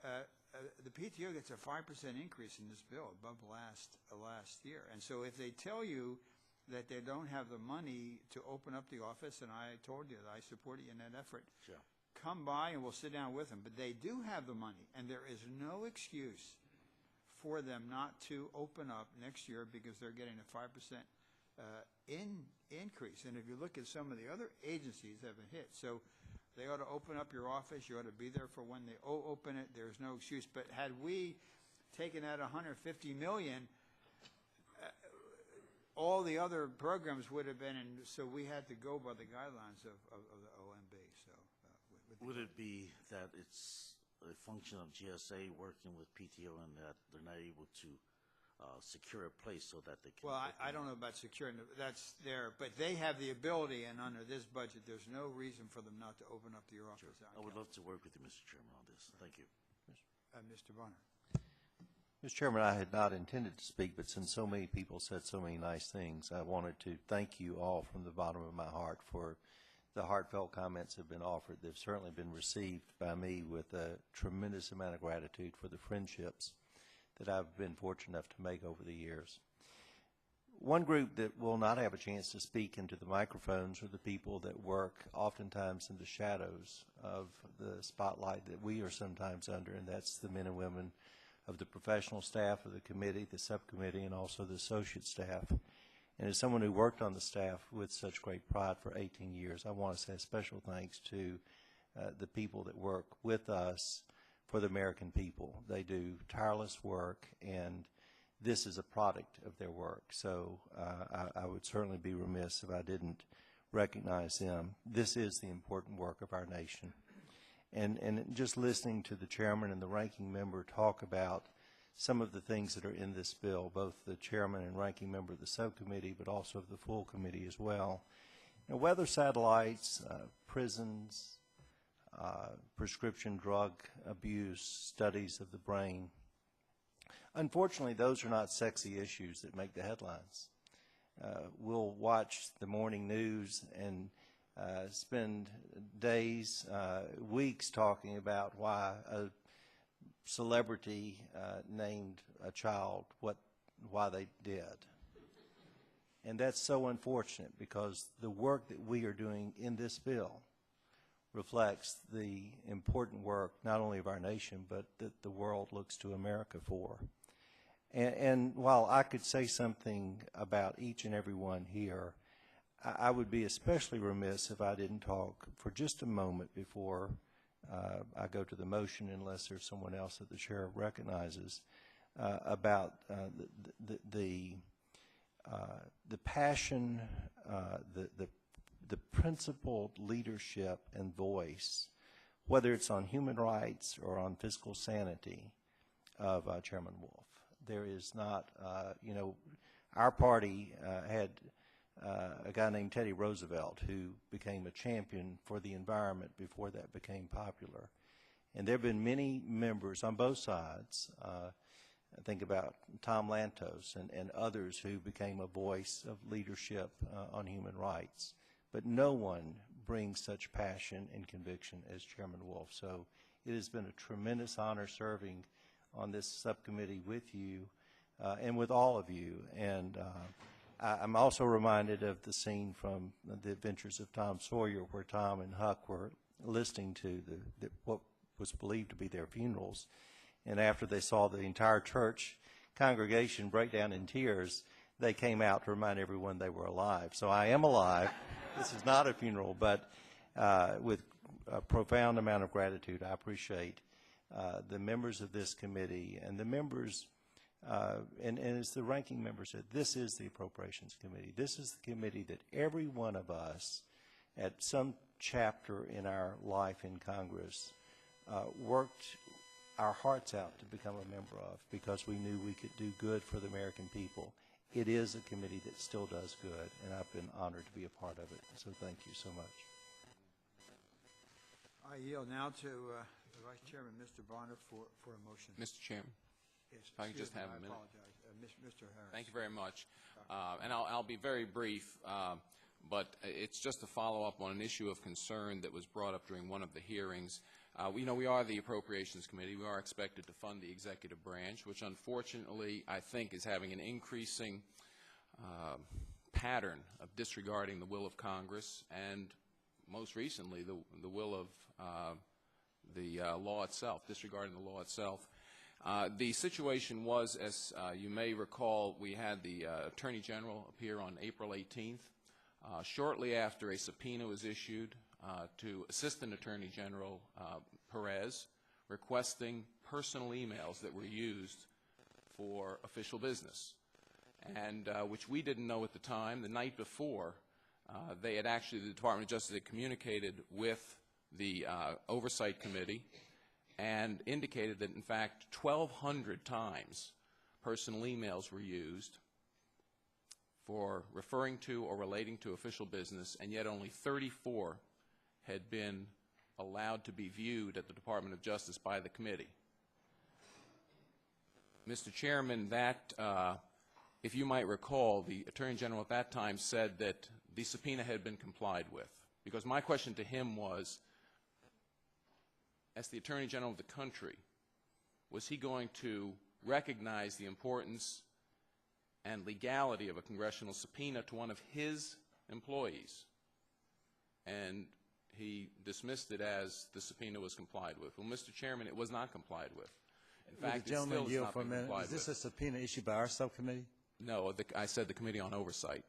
[SPEAKER 1] the PTO gets a 5% increase in this bill above last year. And so if they tell you that they don't have the money to open up the office, and I told you that I supported you in that effort,
[SPEAKER 8] sure,
[SPEAKER 1] come by and we'll sit down with them. But they do have the money, and there is no excuse for them not to open up next year because they're getting a 5% increase. And if you look at some of the other agencies that have been hit, so they ought to open up your office. You ought to be there for when they open it. There's no excuse. But had we taken out $150 million, all the other programs would have been, and so we had to go by the guidelines of the OMB. So,
[SPEAKER 8] would it be that it's a function of GSA working with PTO and that they're not able to secure a place so that they can?
[SPEAKER 1] Well, I don't know about securing it. That's there, but they have the ability, and under this budget, there's no reason for them not to open up your office.
[SPEAKER 8] Sure. I would love to work with you, Mr. Chairman, on this. Thank you.
[SPEAKER 1] Mr. Bonner.
[SPEAKER 9] Mr. Chairman, I had not intended to speak, but since so many people said so many nice things, I wanted to thank you all from the bottom of my heart for the heartfelt comments that have been offered. They've certainly been received by me with a tremendous amount of gratitude for the friendships that I've been fortunate enough to make over the years. One group that will not have a chance to speak into the microphones are the people that work oftentimes in the shadows of the spotlight that we are sometimes under, and that's the men and women of the professional staff of the committee, the subcommittee, and also the associate staff. And as someone who worked on the staff with such great pride for 18 years, I want to say a special thanks to the people that work with us for the American people. They do tireless work, and this is a product of their work. So I would certainly be remiss if I didn't recognize them. This is the important work of our nation. And just listening to the chairman and the ranking member talk about some of the things that are in this bill, both the chairman and ranking member of the subcommittee, but also of the full committee as well. You know, weather satellites, prisons, prescription drug abuse, studies of the brain. Unfortunately, those are not sexy issues that make the headlines. We'll watch the morning news and spend days, weeks talking about why a celebrity named a child why they did. And that's so unfortunate because the work that we are doing in this bill reflects the important work not only of our nation but that the world looks to America for. And while I could say something about each and every one here, I would be especially remiss if I didn't talk for just a moment before I go to the motion, unless there's someone else that the chair recognizes, about the passion, the principled leadership and voice, whether it's on human rights or on fiscal sanity, of Chairman Wolf. There is not, our party had a guy named Teddy Roosevelt who became a champion for the environment before that became popular. And there have been many members on both sides, I think about Tom Lantos and others who became a voice of leadership on human rights. but no one brings such passion and conviction as Chairman Wolf. So it has been a tremendous honor serving on this subcommittee with you and with all of you. And I'm also reminded of the scene from The Adventures of Tom Sawyer, where Tom and Huck were listening to what was believed to be their funerals. And after they saw the entire church congregation break down in tears, they came out to remind everyone they were alive. So I am alive. This is not a funeral, but with a profound amount of gratitude, I appreciate the members of this committee and the members, and as the ranking member said, this is the Appropriations Committee. This is the committee that every one of us at some chapter in our life in Congress worked our hearts out to become a member of, because we knew we could do good for the American people. It is a committee that still does good, and I've been honored to be a part of it. So thank you so much.
[SPEAKER 1] I yield now to the Vice Chairman, Mr. Bonner, for a motion.
[SPEAKER 10] Mr. Chairman,
[SPEAKER 1] Yes,
[SPEAKER 10] if I can just have a minute.
[SPEAKER 1] I apologize. Mr. Harris.
[SPEAKER 10] Thank you very much. And I'll be very brief, but it's just a follow-up on an issue of concern that was brought up during one of the hearings. We are the Appropriations Committee. We are expected to fund the executive branch, which unfortunately I think is having an increasing pattern of disregarding the will of Congress and most recently the will of the law itself, disregarding the law itself. The situation was, as you may recall, we had the Attorney General appear on April 18th. Shortly after, a subpoena was issued to Assistant Attorney General Perez, requesting personal emails that were used for official business, and which we didn't know at the time. The night before, the Department of Justice had communicated with the Oversight Committee and indicated that, in fact, 1,200 times personal emails were used for referring to or relating to official business, and yet only 34 had been allowed to be viewed at the Department of Justice by the committee. Mr. Chairman, that, if you might recall, the Attorney General at that time said that the subpoena had been complied with, because my question to him was, as the Attorney General of the country, was he going to recognize the importance and legality of a congressional subpoena to one of his employees? And he dismissed it as the subpoena was complied with. Well, Mr. Chairman, it was not complied with. In fact, it still is not being complied with.
[SPEAKER 2] Is this a subpoena issued by our subcommittee?
[SPEAKER 10] No, I said the Committee on Oversight.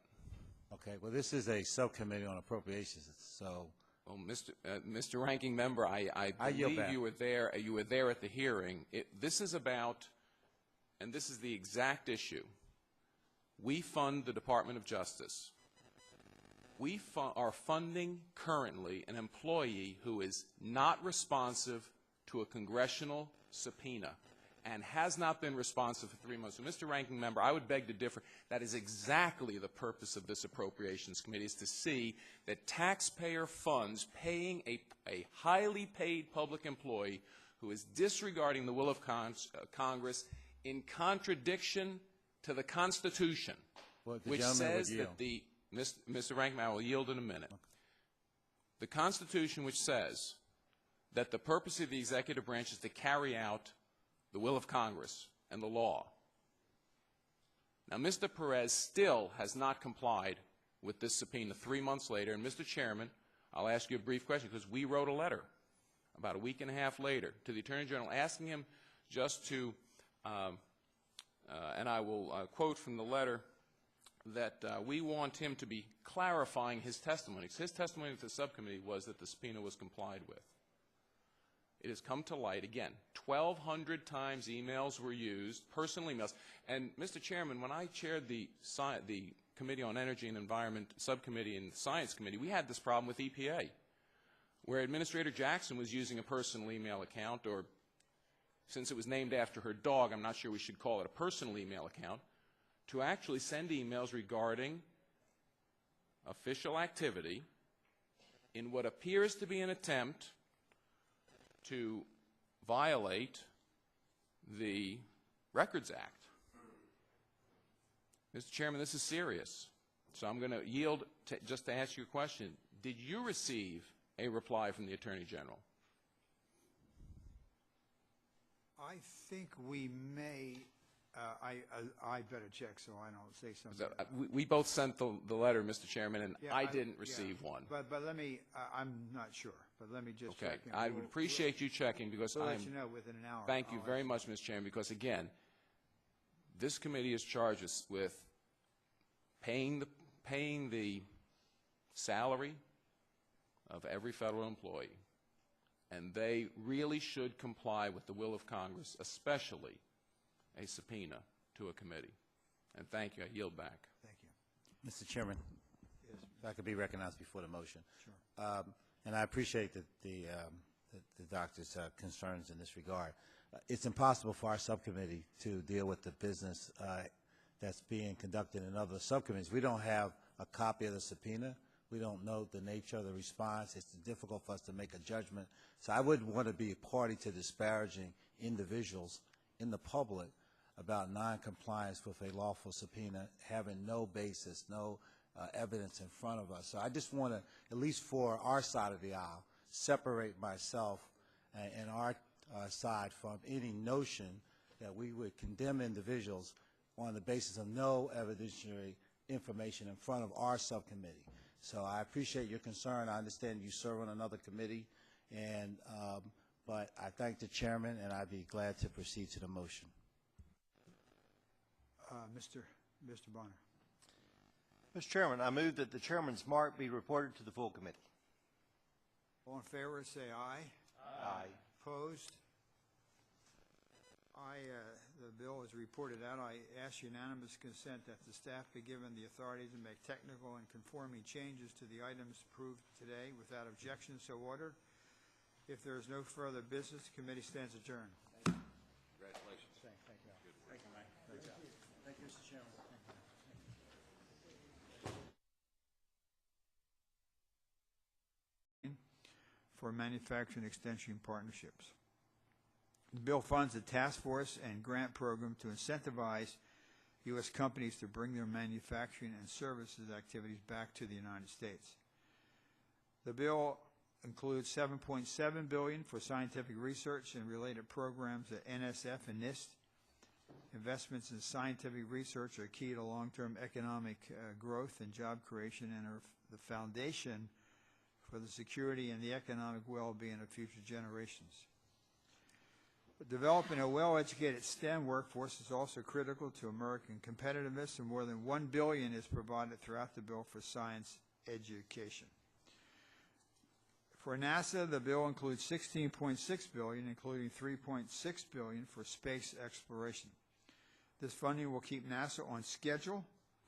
[SPEAKER 2] Okay, well, this is a subcommittee on appropriations, so...
[SPEAKER 10] Well, Mr. Ranking Member, I believe you were there. You were there at the hearing. This is about, and this is the exact issue. We fund the Department of Justice. We are funding currently an employee who is not responsive to a congressional subpoena and has not been responsive for 3 months. So, Mr. Ranking Member, I would beg to differ. That is exactly the purpose of this Appropriations Committee, is to see that taxpayer funds paying a highly paid public employee who is disregarding the will of Congress in contradiction to the Constitution, which says that the Mr. Ranking Member, I will yield in a minute. Okay. The Constitution, which says that the purpose of the executive branch is to carry out the will of Congress and the law. Now, Mr. Perez still has not complied with this subpoena 3 months later. And, Mr. Chairman, I'll ask you a brief question, because we wrote a letter about a week and a half later to the Attorney General asking him just to, and I will quote from the letter, that we want him to be clarifying his testimony. His testimony to the subcommittee was that the subpoena was complied with. It has come to light, again, 1,200 times emails were used, personal emails. And, Mr. Chairman, when I chaired the Committee on Energy and Environment Subcommittee and the Science Committee, we had this problem with EPA, where Administrator Jackson was using a personal email account, or since it was named after her dog, I'm not sure we should call it a personal email account, to actually send emails regarding official activity in what appears to be an attempt to violate the Records Act. Mr. Chairman, this is serious. So I'm going to yield just to ask you a question. Did you receive a reply from the Attorney General?
[SPEAKER 1] I think we may. I better check so I don't say something.
[SPEAKER 10] We both sent the letter, Mr. Chairman, and
[SPEAKER 1] Yeah,
[SPEAKER 10] I didn't receive one.
[SPEAKER 1] But let me. I'm not sure. But let me just
[SPEAKER 10] Okay.
[SPEAKER 1] check.
[SPEAKER 10] I would appreciate you checking because
[SPEAKER 1] We'll
[SPEAKER 10] I'm.
[SPEAKER 1] let you know within an hour.
[SPEAKER 10] Thank you very much, Mr. Chairman, because again, this committee is charged with paying the salary of every federal employee, and they really should comply with the will of Congress, especially a subpoena to a committee. And thank you. I yield back.
[SPEAKER 1] Thank you.
[SPEAKER 2] Mr. Chairman,
[SPEAKER 1] Yes.
[SPEAKER 2] if I could be recognized before the motion.
[SPEAKER 1] Sure.
[SPEAKER 2] And I appreciate the doctor's concerns in this regard. It's impossible for our subcommittee to deal with the business that's being conducted in other subcommittees. We don't have a copy of the subpoena. We don't know the nature of the response. It's difficult for us to make a judgment. So I wouldn't want to be a party to disparaging individuals in the public about noncompliance with a lawful subpoena, having no basis, no evidence in front of us. So I just want to, at least for our side of the aisle, separate myself and our side from any notion that we would condemn individuals on the basis of no evidentiary information in front of our subcommittee. So I appreciate your concern. I understand you serve on another committee, and but I thank the chairman, and I'd be glad to proceed to the motion.
[SPEAKER 1] Mr. Bonner.
[SPEAKER 9] Mr. Chairman, I move that the chairman's mark be reported to the full committee.
[SPEAKER 1] All in favor, say aye.
[SPEAKER 9] Aye.
[SPEAKER 1] Opposed? The bill is reported out. I ask unanimous consent that the staff be given the authority to make technical and conforming changes to the items approved today without objection, so ordered. If there is no further business, the committee stands adjourned.
[SPEAKER 3] Congratulations.
[SPEAKER 1] Thank you. Thank you, Mike. Great job. Thank you, Mr. Chairman. For manufacturing extension partnerships. The bill funds a task force and grant program to incentivize U.S. companies to bring their manufacturing and services activities back to the United States. The bill includes $7.7 billion for scientific research and related programs at NSF and NIST. Investments in scientific research are key to long-term economic growth and job creation and are the foundation for the security and the economic well-being of future generations. But developing a well-educated STEM workforce is also critical to American competitiveness, and more than $1 billion is provided throughout the bill for science education. For NASA, the bill includes $16.6 billion, including $3.6 billion for space exploration. This funding will keep NASA on schedule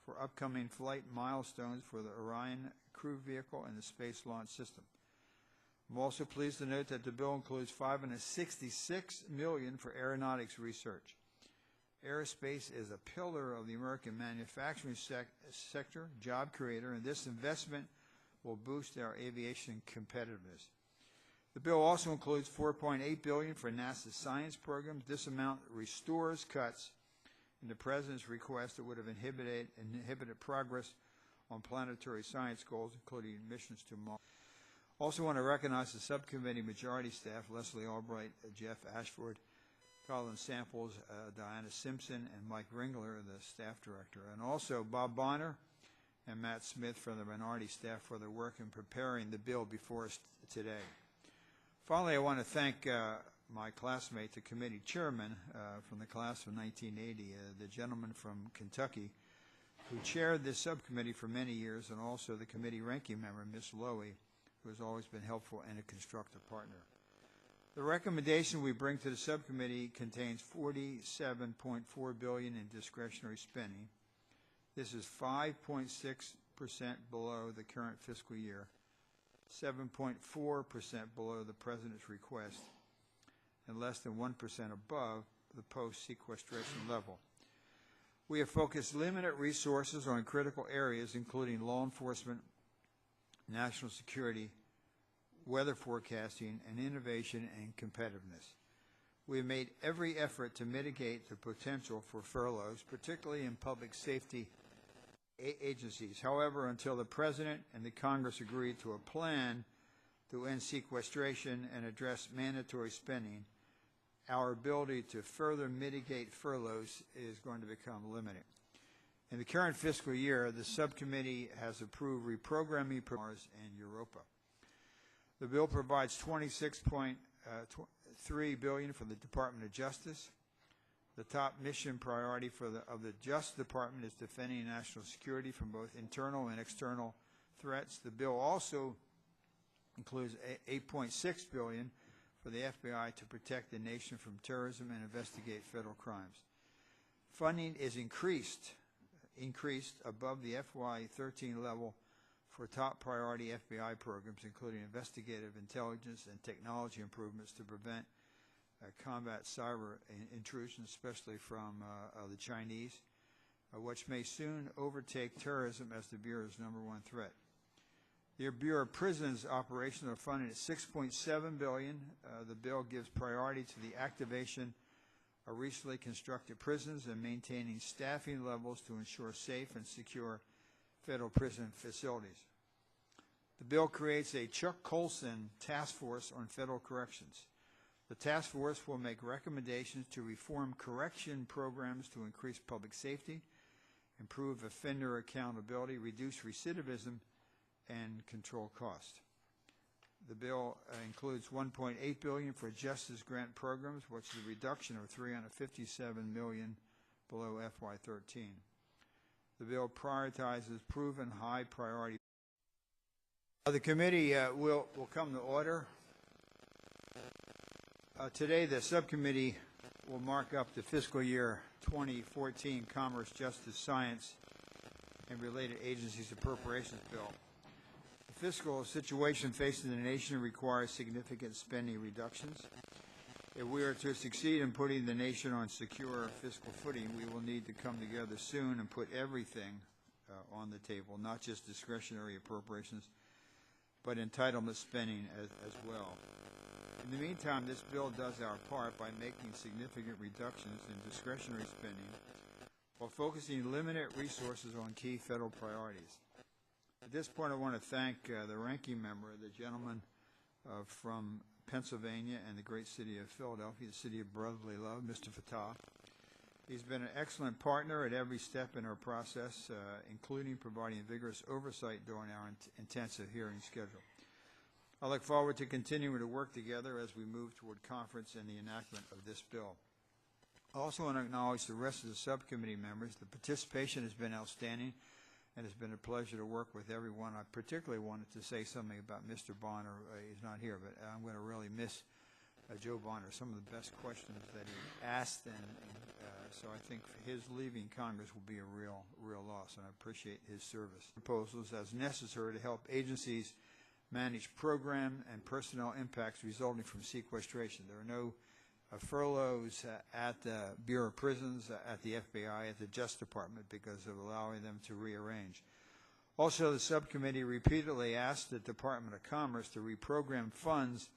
[SPEAKER 1] for upcoming flight milestones for the Orion crew vehicle and the Space Launch System. I'm also pleased to note that the bill includes $566 million for aeronautics research. Aerospace is a pillar of the American manufacturing sector, job creator, and this investment will boost our aviation competitiveness. The bill also includes $4.8 billion for NASA science programs. This amount restores cuts in the President's request that would have inhibited progress on planetary science goals, including missions to Mars. Also want to recognize the subcommittee majority staff, Leslie Albright, Jeff Ashford, Colin Samples, Diana Simpson, and Mike Ringler, the staff director, and also Bob Bonner and Matt Smith from the minority staff for their work in preparing the bill before us today. Finally, I want to thank my classmate, the committee chairman from the class of 1980, the gentleman from Kentucky, who chaired this subcommittee for many years, and also the committee ranking member, Ms. Lowy, who has always been helpful and a constructive partner. The recommendation we bring to the subcommittee contains $47.4 billion in discretionary spending. This is 5.6% below the current fiscal year, 7.4% below the President's request, and less than 1% above the post-sequestration level. We have focused limited resources on critical areas, including law enforcement, national security, weather forecasting, and innovation and competitiveness. We have made every effort to mitigate the potential for furloughs, particularly in public safety agencies. However, until the President and the Congress agree to a plan to end sequestration and address mandatory spending, our ability to further mitigate furloughs is going to become limited. In the current fiscal year, the subcommittee has approved reprogramming programs in Europa. The bill provides $26.3 billion for the Department of Justice. The top mission priority of the Justice Department is defending national security from both internal and external threats. The bill also includes $8.6 billion for the FBI to protect the nation from terrorism and investigate federal crimes. Funding is increased above the FY13 level for top priority FBI programs, including investigative intelligence and technology improvements to prevent combat cyber intrusion, especially from the Chinese, which may soon overtake terrorism as the Bureau's #1 threat. The Bureau of Prisons operations are funded at $6.7 billion. The bill gives priority to the activation of recently constructed prisons and maintaining staffing levels to ensure safe and secure federal prison facilities. The bill creates a Chuck Colson task force on federal corrections. The task force will make recommendations to reform correction programs to increase public safety, improve offender accountability, reduce recidivism, and control cost. The bill includes $1.8 billion for justice grant programs, which is a reduction of $357 million below FY13. The bill prioritizes proven high priority. The committee will come to order. Today, the subcommittee will mark up the fiscal year 2014 Commerce, Justice, Science, and related agencies appropriations bill. The fiscal situation facing the nation requires significant spending reductions. If we are to succeed in putting the nation on secure fiscal footing, we will need to come together soon and put everything on the table, not just discretionary appropriations, but entitlement spending as well. In the meantime, this bill does our part by making significant reductions in discretionary spending while focusing limited resources on key federal priorities. At this point, I want to thank the ranking member, the gentleman from Pennsylvania and the great city of Philadelphia, the city of brotherly love, Mr. Fattah. He's been an excellent partner at every step in our process, including providing vigorous oversight during our intensive hearing schedule. I look forward to continuing to work together as we move toward conference and the enactment of this bill. I also want to acknowledge the rest of the subcommittee members. The participation has been outstanding, and it's been a pleasure to work with everyone. I particularly wanted to say something about Mr. Bonner. He's not here, but I'm going to really miss Joe Bonner. Some of the best questions that he asked, and so I think his leaving Congress will be a real loss, and I appreciate his service. Proposals as necessary to help agencies manage program and personnel impacts resulting from sequestration. There are no furloughs at the Bureau of Prisons, at the FBI, at the Justice Department because of allowing them to rearrange. Also, the subcommittee repeatedly asked the Department of Commerce to reprogram funds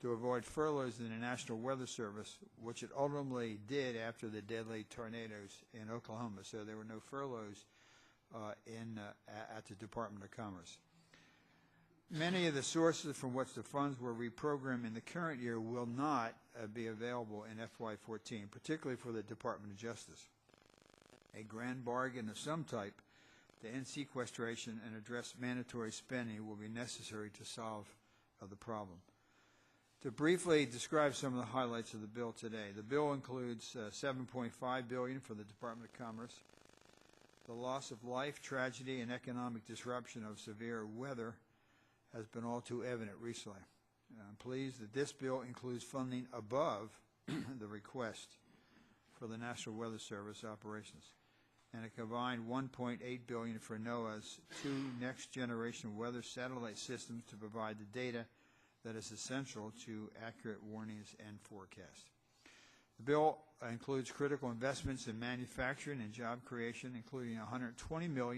[SPEAKER 1] to avoid furloughs in the National Weather Service, which it ultimately did after the deadly tornadoes in Oklahoma. So there were no furloughs at the Department of Commerce. Many of the sources from which the funds were reprogrammed in the current year will not be available in FY14, particularly for the Department of Justice. A grand bargain of some type to end sequestration and address mandatory spending will be necessary to solve the problem. To briefly describe some of the highlights of the bill today, the bill includes $7.5 billion for the Department of Commerce. The loss of life, tragedy, and economic disruption of severe weather has been all too evident recently. I'm pleased that this bill includes funding above the request for the National Weather Service operations, and a combined $1.8 billion for NOAA's 2 next-generation weather satellite systems to provide the data that is essential to accurate warnings and forecasts. The bill includes critical investments in manufacturing and job creation, including $120 million